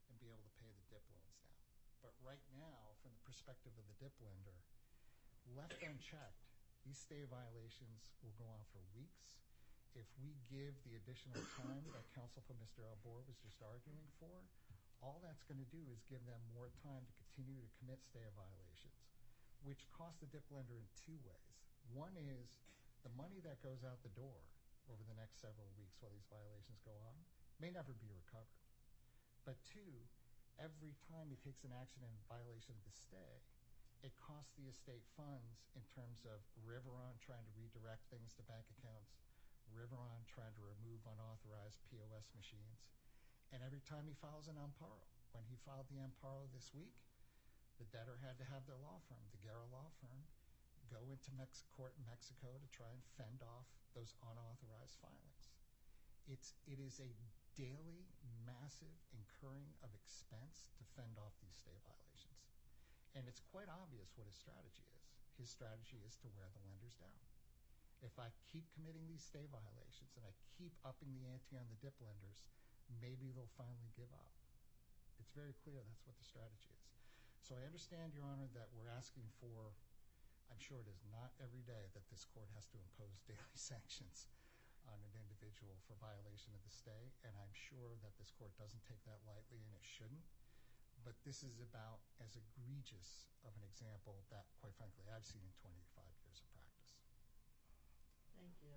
and be able to pay the dip loans down. But right now, from the perspective of the dip lender, left unchecked, these stay violations will go on for weeks. If we give the additional time that counsel for Mr. Albor was just arguing for, all that's going to do is give them more time to continue to commit stay violations, which cost the dip lender in 2 ways. One is the money that goes out the door over the next several weeks while these violations go on may never be recovered. But 2, every time he takes an action in violation of the stay, it costs the estate funds in terms of Riveron trying to redirect things to bank accounts, Riveron trying to remove unauthorized POS machines, and every time he files an amparo. When he filed the amparo this week, the debtor had to have their law firm, the Guerra law firm, go into court in Mexico to try and fend off those unauthorized filings. It is a daily, massive incurring of expense to fend off these stay violations. And it's quite obvious what his strategy is. His strategy is to wear the lenders down. If I keep committing these stay violations and I keep upping the ante on the dip lenders, maybe they'll finally give up. It's very clear that's what the strategy is. So I understand, Your Honor, that we're asking for, I'm sure it is not every day that this court has to impose daily sanctions on an individual for violation of the stay, and I'm sure that this court doesn't take that lightly, and it shouldn't. But this is about as egregious of an example that, quite frankly, I've seen in 25 years of practice. Thank you.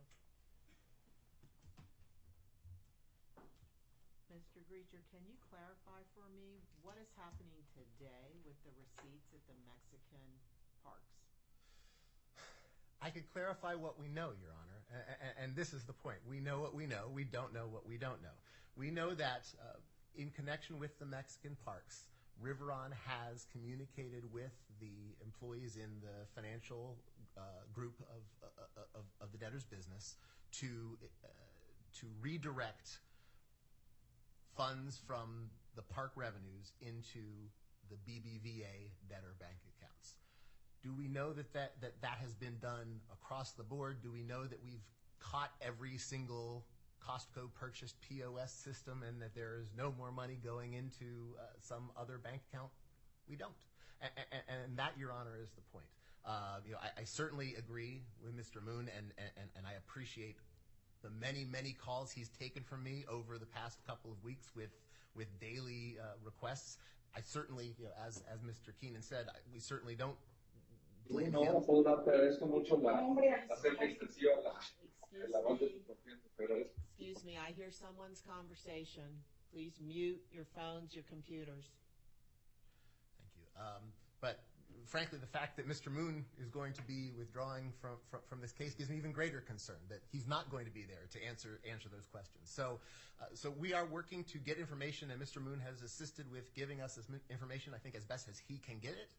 Mr. Grieger, can you clarify for me what is happening today with the receipts at the Mexican parks? I could clarify what we know, Your Honor, and this is the point. We know what we know. We don't know what we don't know. We know that in connection with the Mexican parks, Riveron has communicated with the employees in the financial group of the debtor's business to redirect funds from the park revenues into the BBVA debtor bank accounts. Do we know that has been done across the board? Do we know that we've caught every single Costco purchased POS system and that there is no more money going into some other bank account? We don't. And that, Your Honor, is the point. I certainly agree with Mr. Moon, and I appreciate the many, many calls he's taken from me over the past couple of weeks with daily requests. I certainly, as Mr. Keenan said, we certainly don't blame him. Excuse me, I hear someone's conversation. Please mute your phones, your computers. Thank you. But frankly, the fact that Mr. Moon is going to be withdrawing from this case gives me even greater concern that he's not going to be there to answer those questions. So we are working to get information, and Mr. Moon has assisted with giving us this information, I think, as best as he can get it.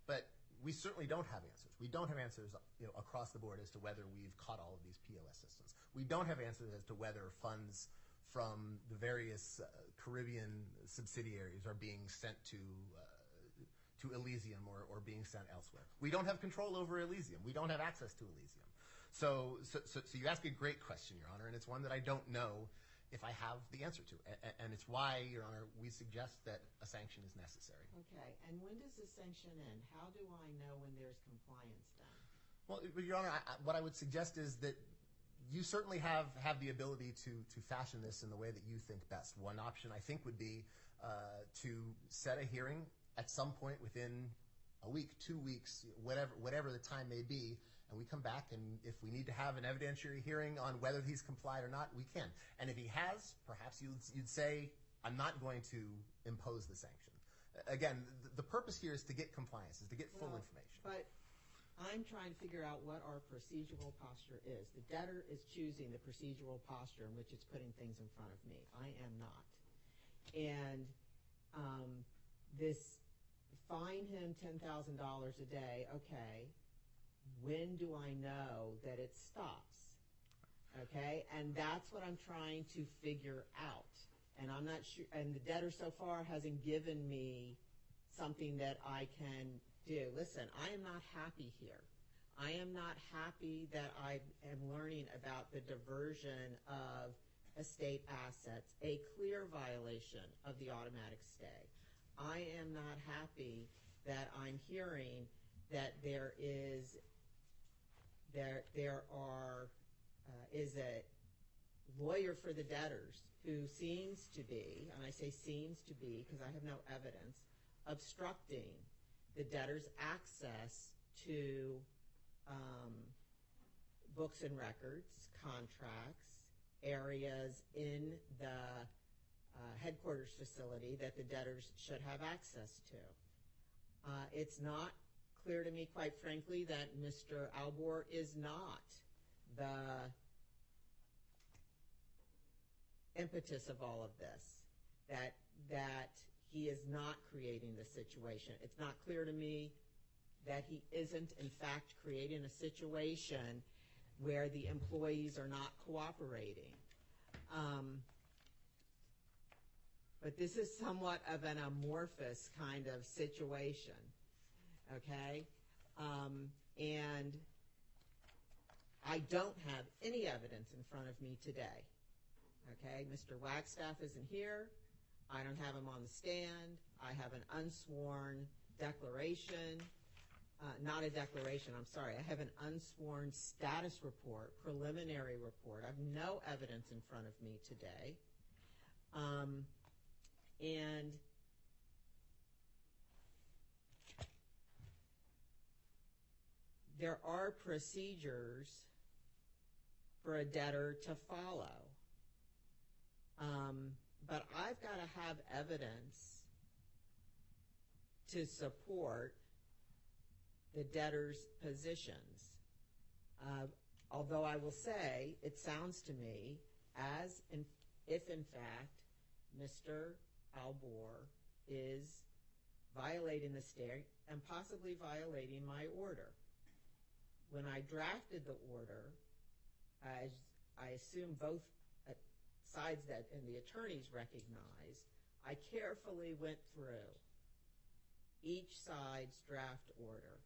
But we certainly don't have answers. We don't have answers across the board as to whether we've caught all of these POS systems. We don't have answers as to whether funds from the various Caribbean subsidiaries are being sent to Elysium or being sent elsewhere. We don't have control over Elysium. We don't have access to Elysium. So you ask a great question, Your Honor, and it's one that I don't know if I have the answer to. And it's why, Your Honor, we suggest that a sanction is necessary. Okay, and when does the sanction end? How do I know when there's compliance done? Well, Your Honor, what I would suggest is that you certainly have the ability to fashion this in the way that you think best. One option, I think, would be to set a hearing at some point within a week, 2 weeks, whatever the time may be, and we come back, and if we need to have an evidentiary hearing on whether he's complied or not, we can. And if he has, perhaps you'd say, I'm not going to impose the sanction. Again, the purpose here is to get compliance, is to get full information. But I'm trying to figure out what our procedural posture is. The debtor is choosing the procedural posture in which it's putting things in front of me. I am not. And this fine him $10,000 a day, okay, when do I know that it stops? Okay, and that's what I'm trying to figure out. And I'm not sure, and the debtor so far hasn't given me something that I can do. Listen, I am not happy here. I am not happy that I am learning about the diversion of estate assets, a clear violation of the automatic stay. I am not happy that I'm hearing that there is a lawyer for the debtors who seems to be, and I say seems to be because I have no evidence, obstructing the debtor's access to books and records, contracts, areas in the headquarters facility that the debtors should have access to. It's not clear to me, quite frankly, that Mr. Albor is not the impetus of all of this, that he is not creating the situation. It's not clear to me that he isn't, in fact, creating a situation where the employees are not cooperating. But this is somewhat of an amorphous kind of situation, okay? And I don't have any evidence in front of me today. Okay, Mr. Wagstaff isn't here. I don't have him on the stand. I have an unsworn declaration. Not a declaration, I'm sorry. I have an unsworn status report, preliminary report. I have no evidence in front of me today. And there are procedures for a debtor to follow. But I've got to have evidence to support the debtor's positions. Although I will say, it sounds to me as if in fact Mr. Albor is violating the state and possibly violating my order. When I drafted the order, I assume both sides that and the attorneys recognized, I carefully went through each side's draft order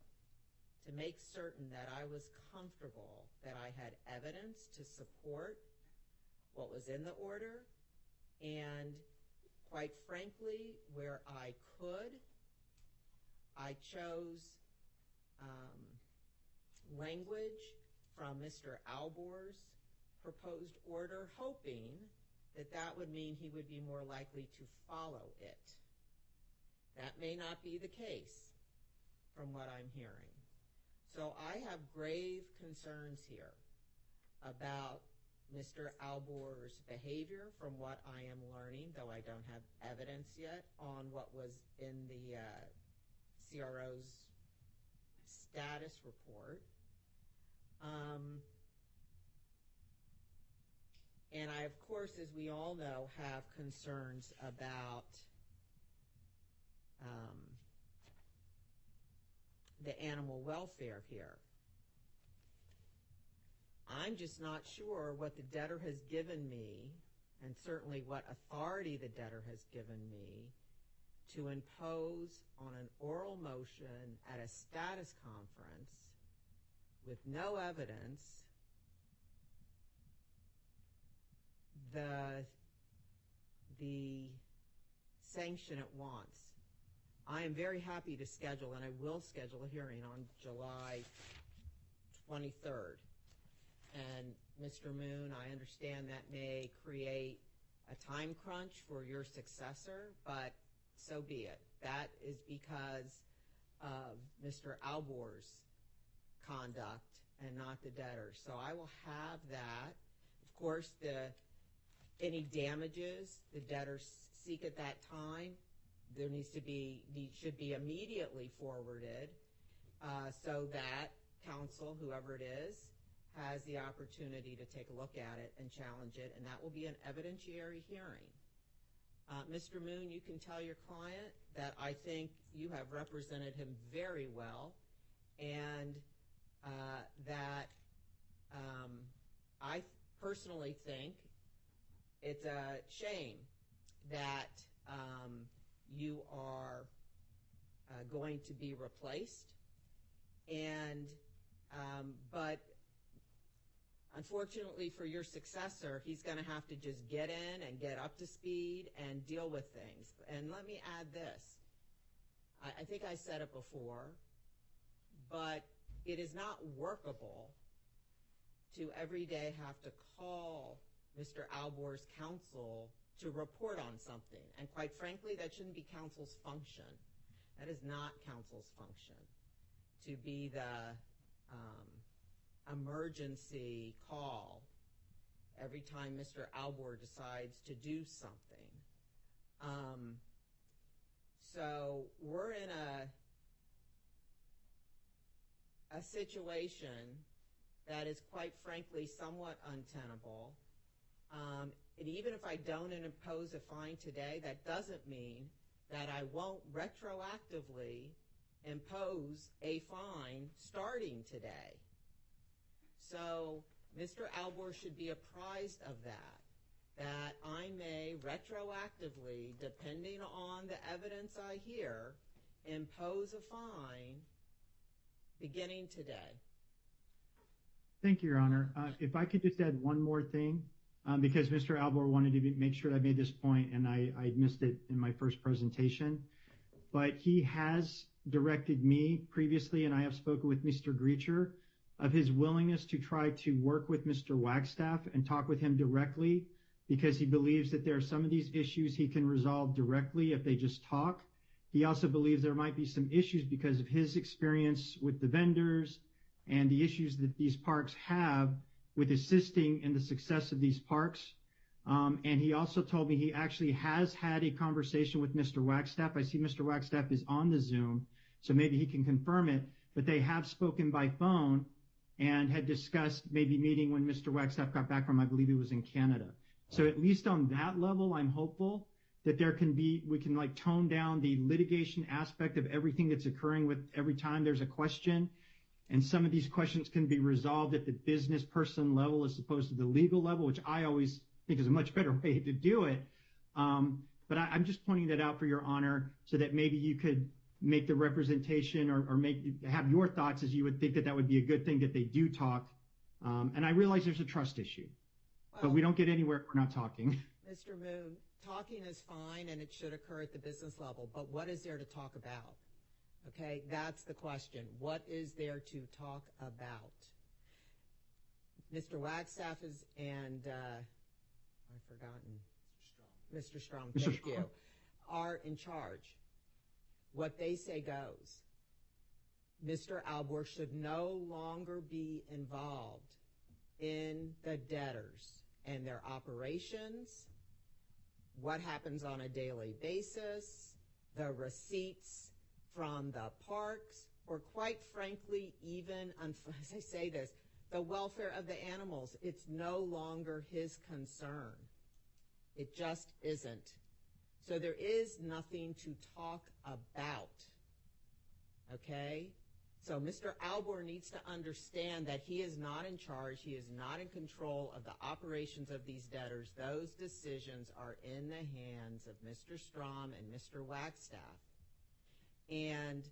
to make certain that I was comfortable that I had evidence to support what was in the order, and quite frankly, where I could, I chose language from Mr. Albor's proposed order, hoping that that would mean he would be more likely to follow it. That may not be the case from what I'm hearing. So I have grave concerns here about Mr. Albor's behavior from what I am learning, though I don't have evidence yet on what was in the CRO's status report. And I, of course, as we all know, have concerns about the animal welfare here. I'm just not sure what the debtor has given me, and certainly what authority the debtor has given me, to impose on an oral motion at a status conference with no evidence the sanction it wants. I am very happy to schedule, and I will schedule a hearing on July 23rd. And Mr. Moon, I understand that may create a time crunch for your successor, but so be it. That is because of Mr. Albor's conduct and not the debtor. So I will have that. Of course, any damages the debtors seek at that time, there should be immediately forwarded so that counsel, whoever it is, has the opportunity to take a look at it and challenge it, and that will be an evidentiary hearing. Mr. Moon, you can tell your client that I think you have represented him very well, and that I personally think it's a shame that you are going to be replaced, but unfortunately for your successor, he's going to have to just get in and get up to speed and deal with things. And let me add this. I think I said it before, but it is not workable to every day have to call Mr. Albor's counsel to report on something. And quite frankly, that shouldn't be counsel's function. That is not counsel's function, to be the emergency call every time Mr. Albor decides to do something. So we're in a situation that is quite frankly somewhat untenable. And even if I don't impose a fine today, that doesn't mean that I won't retroactively impose a fine starting today. So Mr. Albor should be apprised of that I may retroactively, depending on the evidence I hear, impose a fine beginning today. Thank you, Your Honor. If I could just add one more thing, because Mr. Albor wanted to make sure I made this point, and I missed it in my first presentation. But he has directed me previously, and I have spoken with Mr. Greacher, of his willingness to try to work with Mr. Wagstaff and talk with him directly, because he believes that there are some of these issues he can resolve directly if they just talk. He also believes there might be some issues because of his experience with the vendors and the issues that these parks have with assisting in the success of these parks. And he also told me he actually has had a conversation with Mr. Wagstaff. I see Mr. Wagstaff is on the Zoom, so maybe he can confirm it. But they have spoken by phone and had discussed maybe meeting when Mr. Wagstaff got back from, I believe it was in Canada. So at least on that level, I'm hopeful that we can like tone down the litigation aspect of everything that's occurring with every time there's a question. And some of these questions can be resolved at the business person level as opposed to the legal level, which I always think is a much better way to do it. But I'm just pointing that out for your honor so that maybe you could make the representation or have your thoughts as you would think that would be a good thing that they do talk. And I realize there's a trust issue, but we don't get anywhere if we're not talking. Mr. Moon, talking is fine and it should occur at the business level, but what is there to talk about? Okay, that's the question. What is there to talk about? Mr. Wagstaff I've forgotten. Mr. Strong, thank you, are in charge. What they say goes. Mr. Albor should no longer be involved in the debtors and their operations, what happens on a daily basis, the receipts from the parks, or quite frankly, even, as I say this, the welfare of the animals. It's no longer his concern. It just isn't. So there is nothing to talk about, okay? So Mr. Albor needs to understand that he is not in charge. He is not in control of the operations of these debtors. Those decisions are in the hands of Mr. Strom and Mr. Wagstaff. And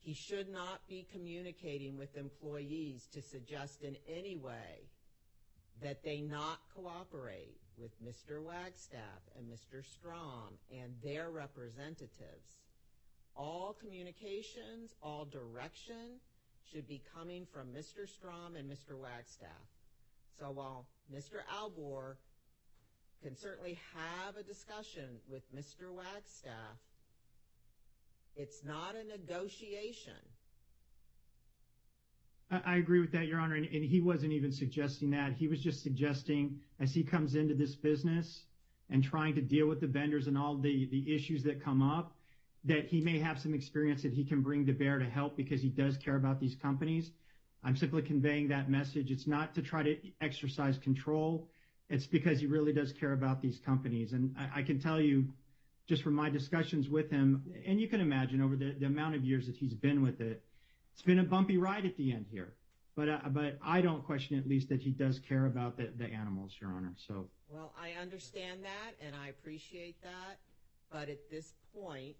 he should not be communicating with employees to suggest in any way that they not cooperate with Mr. Wagstaff and Mr. Strom and their representatives. All communications, all direction should be coming from Mr. Strom and Mr. Wagstaff. So while Mr. Albor can certainly have a discussion with Mr. Wagstaff, it's not a negotiation. I agree with that, Your Honor, and he wasn't even suggesting that. He was just suggesting, as he comes into this business and trying to deal with the vendors and all the issues that come up, that he may have some experience that he can bring to bear to help because he does care about these companies. I'm simply conveying that message. It's not to try to exercise control. It's because he really does care about these companies. And I can tell you, just from my discussions with him, and you can imagine over the amount of years that he's been with it, it's been a bumpy ride at the end here. But I don't question at least that he does care about the animals, Your Honor. So. Well, I understand that, and I appreciate that. But at this point,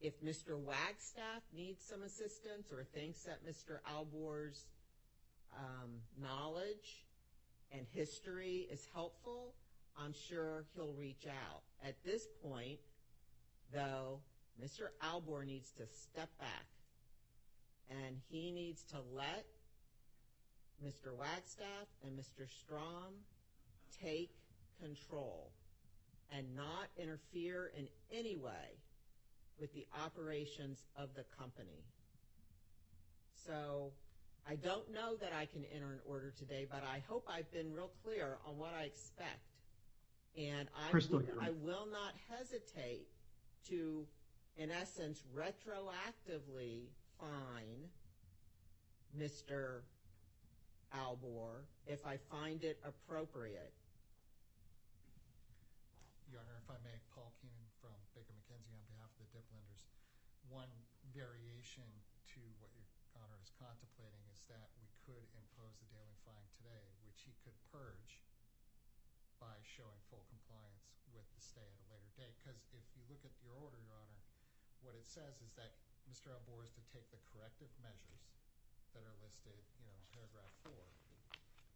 if Mr. Wagstaff needs some assistance or thinks that Mr. Albor's knowledge and history is helpful, I'm sure he'll reach out. At this point, though, Mr. Albor needs to step back, and he needs to let Mr. Wagstaff and Mr. Strom take control and not interfere in any way with the operations of the company. So I don't know that I can enter an order today, but I hope I've been real clear on what I expect. And I will not hesitate to, in essence, retroactively fine Mr. Albor if I find it appropriate. Your Honor, if I may, Paul Keenan from Baker McKenzie on behalf of the DIP lenders. One variation to what Your Honor is contemplating is that we could impose the daily fine today, which he could purge by showing full compliance with the stay at a later date. Because if you look at your order, Your Honor, what it says is that Mr. Albor is to take the corrective measures that are listed, in paragraph 4.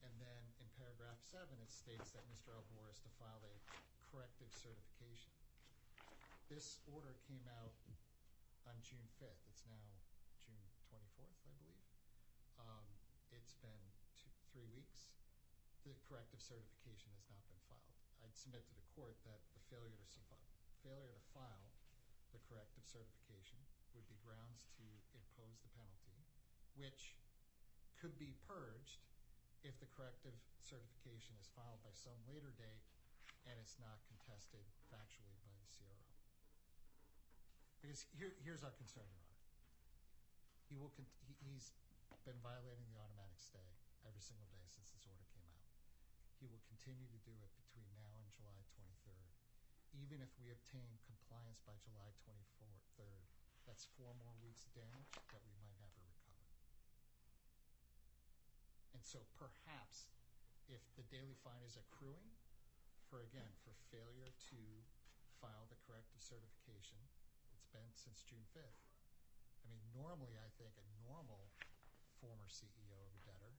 And then in paragraph 7, it states that Mr. Albor is to file a corrective certification. This order came out on June 5th. It's now June 24th, I believe. It's been 3 weeks. The corrective certification has not been filed. I'd submit to the court that the failure to file the corrective certification would be grounds to impose the penalty, which could be purged if the corrective certification is filed by some later date and it's not contested factually by the CRO. Because here's our concern, Your Honor. He's been violating the automatic stay every single day since this order came out. He will continue to do it between now and July 23rd. Even if we obtain compliance by July 23rd, that's 4 more weeks of damage that we might never recover. And so perhaps if the daily fine is accruing for failure to file the corrective certification, it's been since June 5th. I mean, normally I think a normal former CEO of a debtor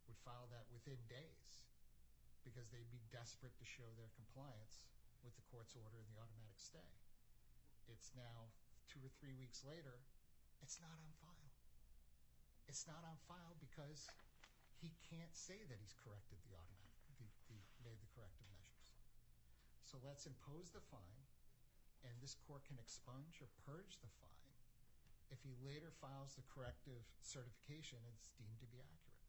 would file that within days because they'd be desperate to show their compliance with the court's order and the automatic stay. It's now 2 or 3 weeks later, it's not on file. It's not on file because he can't say that he's corrected the made the corrective measures. So let's impose the fine, and this court can expunge or purge the fine if he later files the corrective certification and it's deemed to be accurate.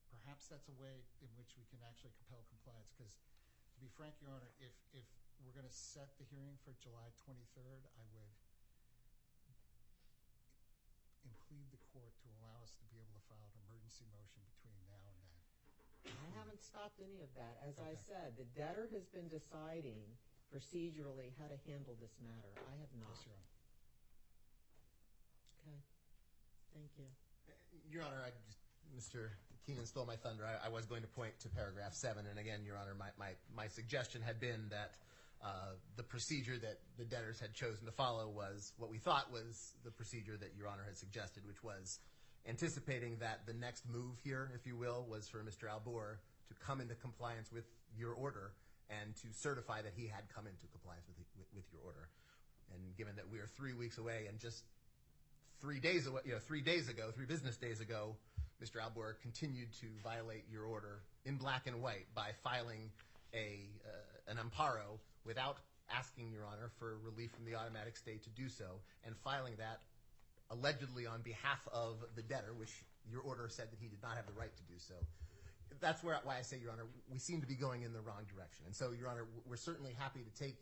Perhaps that's a way in which we can actually compel compliance, because to be frank, Your Honor, if we're going to set the hearing for July 23rd, I would implead the court to allow us to be able to file an emergency motion between now and then. I haven't stopped any of that. As I said, the debtor has been deciding procedurally how to handle this matter. I have not. Yes, Your Honor. Okay. Thank you. Your Honor, Mr. Keenan stole my thunder. I was going to point to paragraph 7, and again, Your Honor, my suggestion had been that the procedure that the debtors had chosen to follow was what we thought was the procedure that Your Honor had suggested, which was anticipating that the next move here, if you will, was for Mr. Albor to come into compliance with your order and to certify that he had come into compliance with your order. And given that we are 3 weeks away and just 3 days away, 3 business days ago, Mr. Albor continued to violate your order in black and white by filing an amparo without asking, Your Honor, for relief from the automatic stay to do so, and filing that allegedly on behalf of the debtor, which your order said that he did not have the right to do so. That's why I say, Your Honor, we seem to be going in the wrong direction. And so, Your Honor, we're certainly happy to take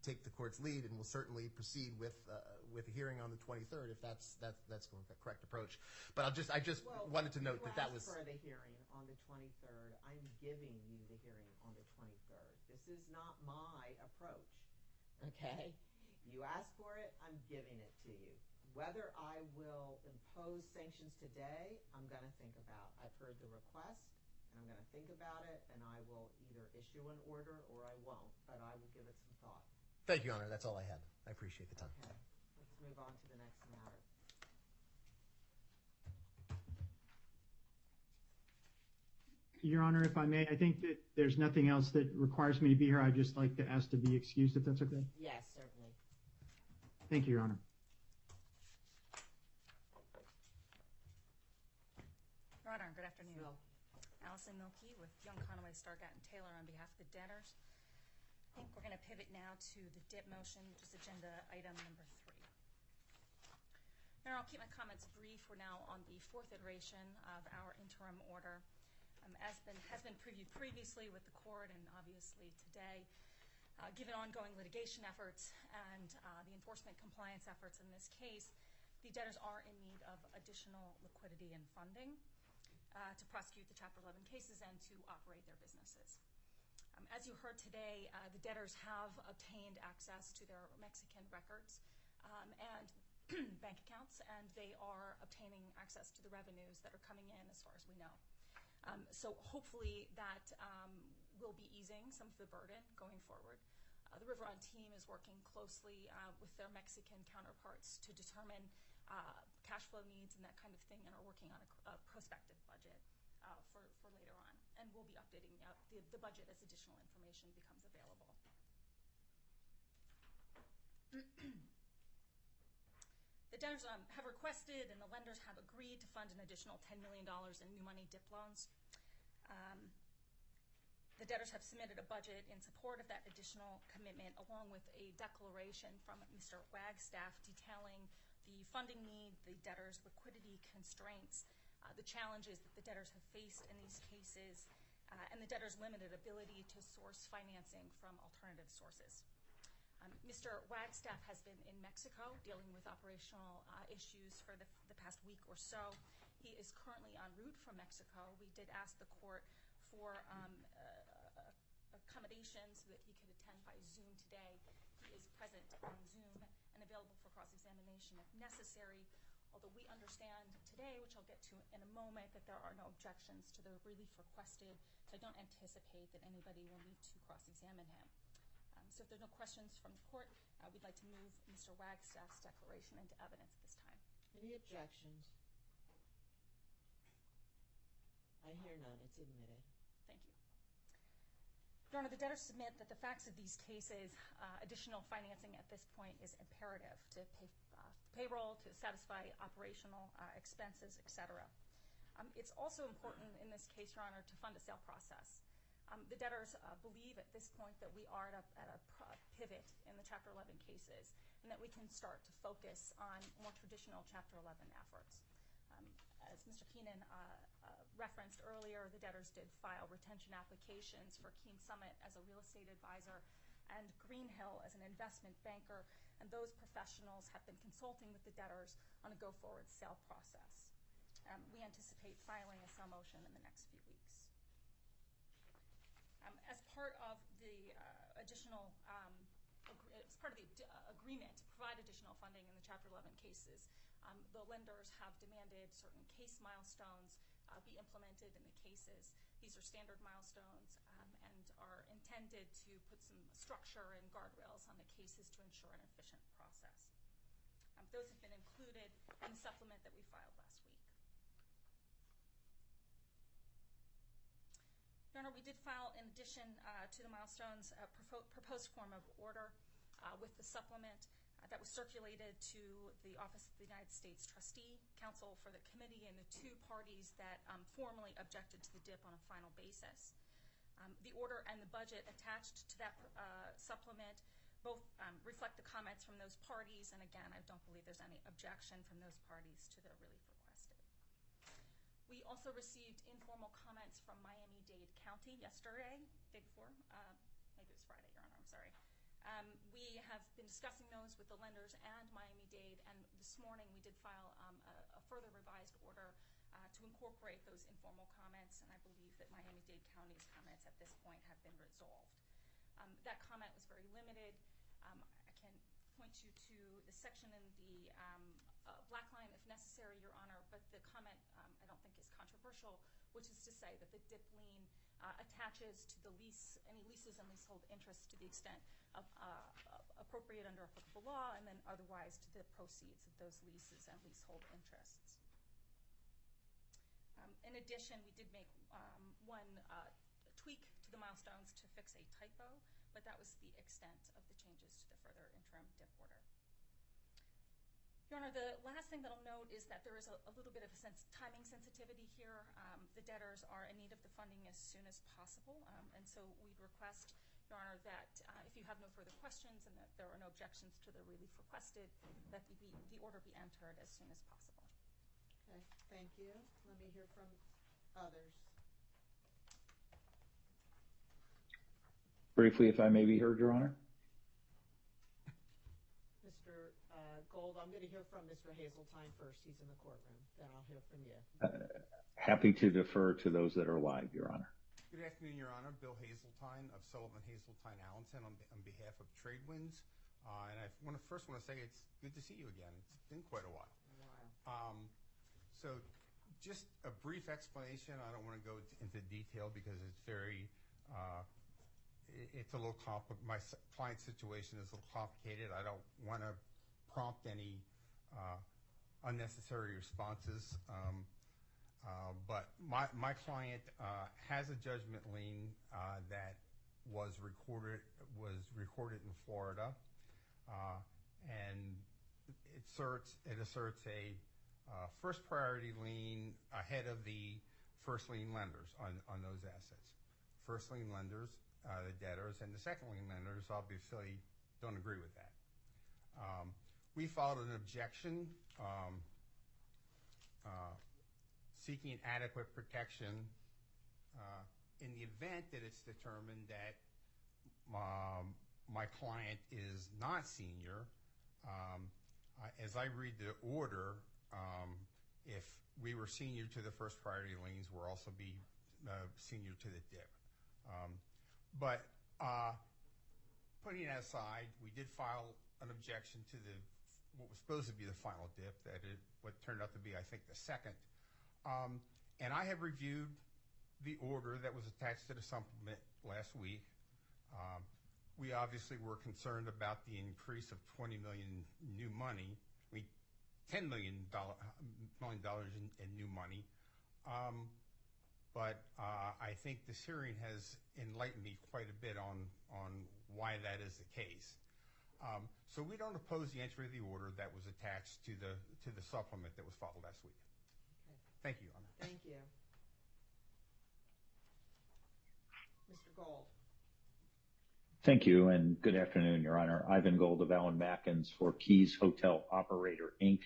the court's lead, and we'll certainly proceed with a hearing on the 23rd if that's the correct approach. But I just wanted to note that was. You asked for the hearing on the 23rd. I'm giving you the hearing on the 23rd. This is not my approach. Okay? You asked for it. I'm giving it to you. Whether I will impose sanctions today, I'm going to think about. I've heard the request, and I'm going to think about it, and I will either issue an order or I won't, but I will give it some thought. Thank you, Your Honor. That's all I had. I appreciate the time. Okay. Let's move on to the next matter. Your Honor, if I may, I think that there's nothing else that requires me to be here. I'd just like to ask to be excused, if that's okay. Yes, certainly. Thank you, Your Honor. Your Honor, good afternoon. Milk. Allison Milkey with Young Conaway, Stargatt & Taylor on behalf of the debtors. I think we're going to pivot now to the DIP motion, which is agenda item number 3. Now, I'll keep my comments brief. We're now on the 4th iteration of our interim order. As has been previewed previously with the court and obviously today, given ongoing litigation efforts and the enforcement compliance efforts in this case, the debtors are in need of additional liquidity and funding to prosecute the Chapter 11 cases and to operate their businesses. As you heard today, the debtors have obtained access to their Mexican records and bank accounts, and they are obtaining access to the revenues that are coming in as far as we know. So hopefully that will be easing some of the burden going forward. The River Run team is working closely with their Mexican counterparts to determine cash flow needs and that kind of thing, and are working on a prospective budget for later on. And we'll be updating the budget as additional information becomes available. The debtors have requested and the lenders have agreed to fund an additional $10 million in new money DIP loans. The debtors have submitted a budget in support of that additional commitment, along with a declaration from Mr. Wagstaff detailing the funding need, the debtors' liquidity constraints, the challenges that the debtors have faced in these cases, and the debtors' limited ability to source financing from alternative sources. Mr. Wagstaff has been in Mexico dealing with operational issues for the past week or so. He is currently en route from Mexico. We did ask the court for accommodations so that he could attend by Zoom today. He is present on Zoom and available for cross-examination if necessary, although we understand today, which I'll get to in a moment, that there are no objections to the relief requested, so I don't anticipate that anybody will need to cross-examine him. So if there's no questions from the court, we'd like to move Mr. Wagstaff's declaration into evidence at this time. Any objections? I hear none. It's admitted. Thank you. Your Honor, the debtors submit that the facts of these cases, additional financing at this point is imperative to pay payroll, to satisfy operational expenses, et cetera. It's also important in this case, Your Honor, to fund a sale process. The debtors believe at this point that we are at a pivot in the Chapter 11 cases and that we can start to focus on more traditional Chapter 11 efforts. As Mr. Keenan referenced earlier, the debtors did file retention applications for Keene Summit as a real estate advisor and Greenhill as an investment banker, and those professionals have been consulting with the debtors on a go-forward sale process. We anticipate filing a sale motion in the next few weeks. As part of the agreement to provide additional funding in the Chapter 11 cases, the lenders have demanded certain case milestones be implemented in the cases. These are standard milestones and are intended to put some structure and guardrails on the cases to ensure an efficient process. Those have been included in the supplement that we filed last week. Your Honor, we did file, in addition to the milestones, a proposed form of order with the supplement that was circulated to the Office of the United States Trustee, counsel for the committee, and the two parties that formally objected to the DIP on a final basis. The order and the budget attached to that supplement both reflect the comments from those parties, and again, I don't believe there's any objection from those parties to the relief requested. We also received informal comments from Miami-Dade County yesterday, day before, maybe it was Friday, Your Honor, I'm sorry. We have been discussing those with the lenders and Miami-Dade, and this morning we did file a further revised order to incorporate those informal comments, and I believe that Miami-Dade County's comments at this point have been resolved. That comment was very limited. I can point you to the section in the black line if necessary, Your Honor, but the comment I don't think is controversial, which is to say that the DIP lien attaches to the lease, any leases and leasehold interests to the extent of appropriate under applicable law, and then otherwise to the proceeds of those leases and leasehold interests. In addition, we did make one tweak to the milestones to fix a typo, but that was the extent of the changes to the further interim DIP order. Your Honor, the last thing that I'll note is that there is a little bit of a timing sensitivity here. The debtors are in need of the funding as soon as possible, and so we'd request, Your Honor, that if you have no further questions and that there are no objections to the relief requested, that the order be entered as soon as possible. Okay, thank you. Let me hear from others. Briefly, if I may be heard, Your Honor. Mr. Gold, I'm going to hear from Mr. Hazeltine first. He's in the courtroom. Then I'll hear from you. Happy to defer to those that are live, Your Honor. Good afternoon, Your Honor. Bill Hazeltine of Sullivan Hazeltine Allenton on behalf of Tradewinds. And I first want to say it's good to see you again. It's been quite a while. Wow. So just a brief explanation. I don't want to go into detail because it's very it's a little complicated. My client's situation is a little complicated. I don't want to prompt any unnecessary responses. But my client has a judgment lien that was recorded in Florida, and it asserts a first priority lien ahead of the first lien lenders on those assets. First lien lenders, the debtors, and the second lien lenders obviously don't agree with that. We filed an objection seeking adequate protection in the event that it's determined that my client is not senior. As I read the order, if we were senior to the first priority liens, we'll also be senior to the DIP. But putting that aside, we did file an objection to what was supposed to be the final DIP, what turned out to be, I think, the second. And I have reviewed the order that was attached to the supplement last week. We obviously were concerned about the increase of $20 million new money. I mean, $10 million in new money. But I think this hearing has enlightened me quite a bit on why that is the case. So we don't oppose the entry of the order that was attached to the supplement that was filed last week. Okay. Thank you, Your Honor. Thank you. Mr. Gold. Thank you, and good afternoon, Your Honor. Ivan Gold of Allen Mackins for Keys Hotel Operator, Inc.,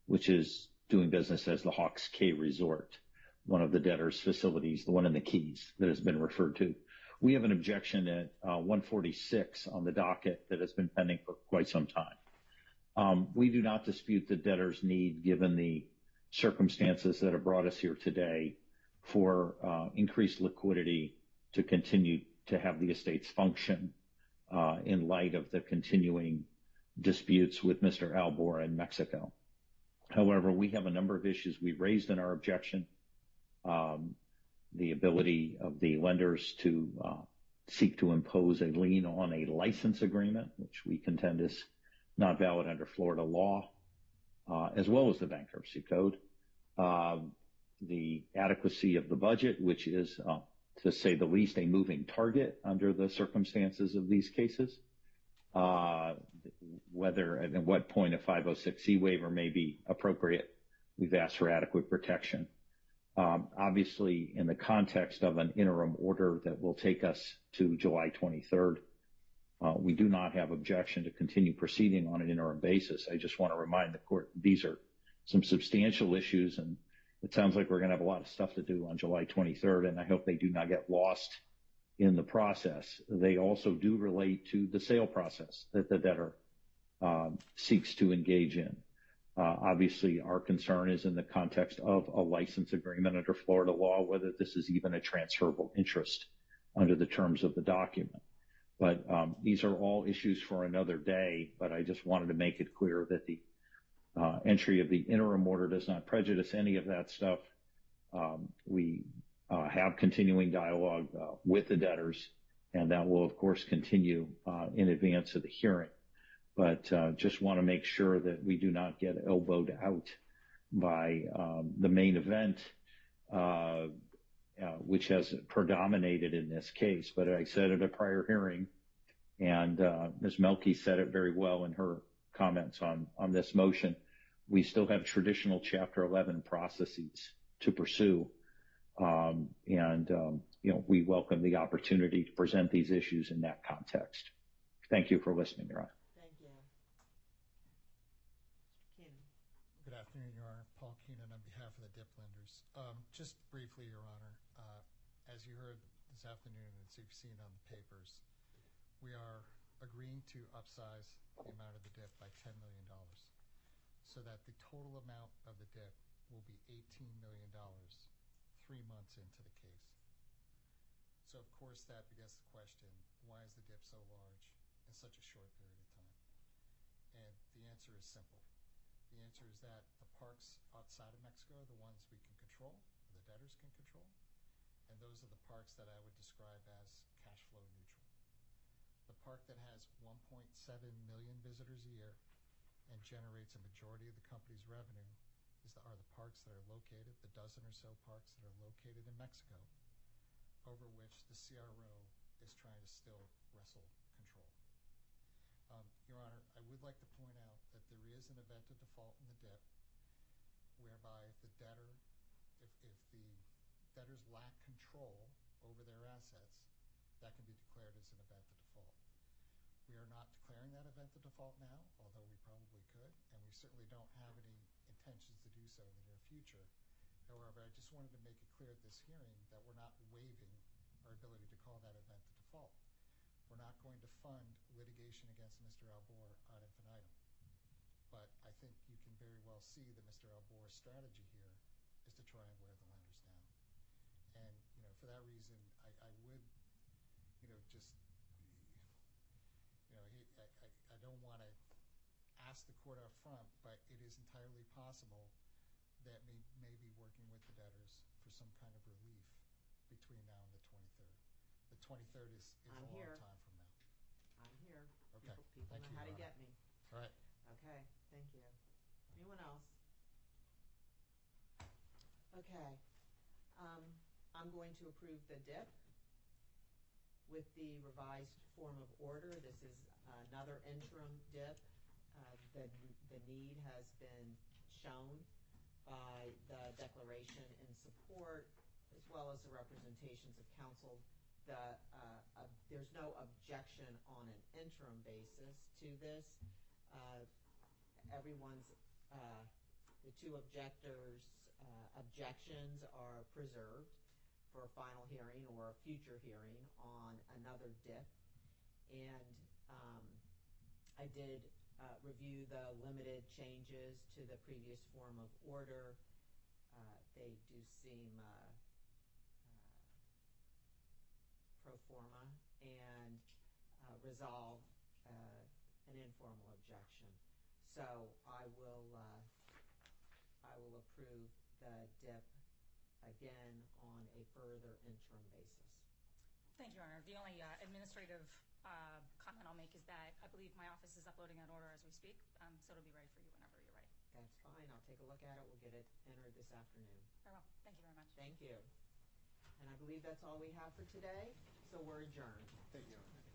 which is doing business as the Hawks Cay Resort, one of the debtors' facilities, the one in the Keys that has been referred to. We have an objection at 146 on the docket that has been pending for quite some time. We do not dispute the debtor's need, given the circumstances that have brought us here today, for increased liquidity to continue to have the estates function in light of the continuing disputes with Mr. Albor in Mexico. However, we have a number of issues we raised in our objection. The ability of the lenders to seek to impose a lien on a license agreement, which we contend is not valid under Florida law, as well as the Bankruptcy Code. The adequacy of the budget, which is, to say the least, a moving target under the circumstances of these cases. Whether and at what point a 506C waiver may be appropriate, we've asked for adequate protection. Obviously, in the context of an interim order that will take us to July 23rd, we do not have objection to continue proceeding on an interim basis. I just want to remind the court these are some substantial issues, and it sounds like we're going to have a lot of stuff to do on July 23rd, and I hope they do not get lost in the process. They also do relate to the sale process that the debtor seeks to engage in. Obviously, our concern is in the context of a license agreement under Florida law, whether this is even a transferable interest under the terms of the document. But these are all issues for another day, but I just wanted to make it clear that the entry of the interim order does not prejudice any of that stuff. We have continuing dialogue with the debtors, and that will, of course, continue in advance of the hearing. But just want to make sure that we do not get elbowed out by the main event, which has predominated in this case. But I said at a prior hearing, and Ms. Melke said it very well in her comments on this motion, we still have traditional Chapter 11 processes to pursue. We welcome the opportunity to present these issues in that context. Thank you for listening, Your Honor. Thank you. Keenan. Good afternoon, Your Honor. Paul Keenan on behalf of the DIP lenders. Just briefly, Your Honor, as you heard this afternoon, and as you've seen on the papers, we are agreeing to upsize the amount of the DIP by $10 million so that the total amount of the DIP will be $18 million 3 months into the case. So, of course, that begets the question, why is the DIP so large in such a short period of time? And the answer is simple. The answer is that the parks outside of Mexico are the ones we can control, the debtors can control, and those are the parks that I would describe as cash flow neutral. The park that has 1.7 million visitors a year and generates a majority of the company's revenue are the parks that are located, the dozen or so parks that are located in Mexico, over which the CRO is trying to still wrestle control. Your Honor, I would like to point out that there is an event of default in the DIP, whereby if the debtors lack control over their assets, that can be declared as an event of default. We are not declaring that event of default now, although we probably could, and we certainly don't have any intentions to do so in the near future. However, I just wanted to make it clear at this hearing that we're not waiving our ability to call that event a default. We're not going to fund litigation against Mr. Albor ad infinitum. But I think you can very well see that Mr. Albor's strategy here is to try and wear the lenders down. And, for that reason, I would, I don't want to ask the court up front, but it is entirely possible that we may be working with the debtors for some kind of relief between now and the 23rd. The 23rd is a long time from now. I'm here. Okay. People Thank know you, how to Your get Honor. me. All right. Okay, thank you. Anyone else? Okay. I'm going to approve the DIP with the revised form of order. This is another interim DIP. The need has been shown by the declaration in support, as well as the representations of counsel. There's no objection on an interim basis to this. The two objectors' objections are preserved for a final hearing or a future hearing on another DIP. And I did review the limited changes to the previous form of order. They do seem pro forma and resolve an informal objection. So I will approve the DIP again on a further interim basis. Thank you, Your Honor. The only administrative comment I'll make is that I believe my office is uploading that order as we speak, so it'll be ready for you whenever you're ready. That's fine. I'll take a look at it. We'll get it entered this afternoon. Very well. Thank you very much. Thank you. And I believe that's all we have for today, so we're adjourned. Thank you, Your Honor.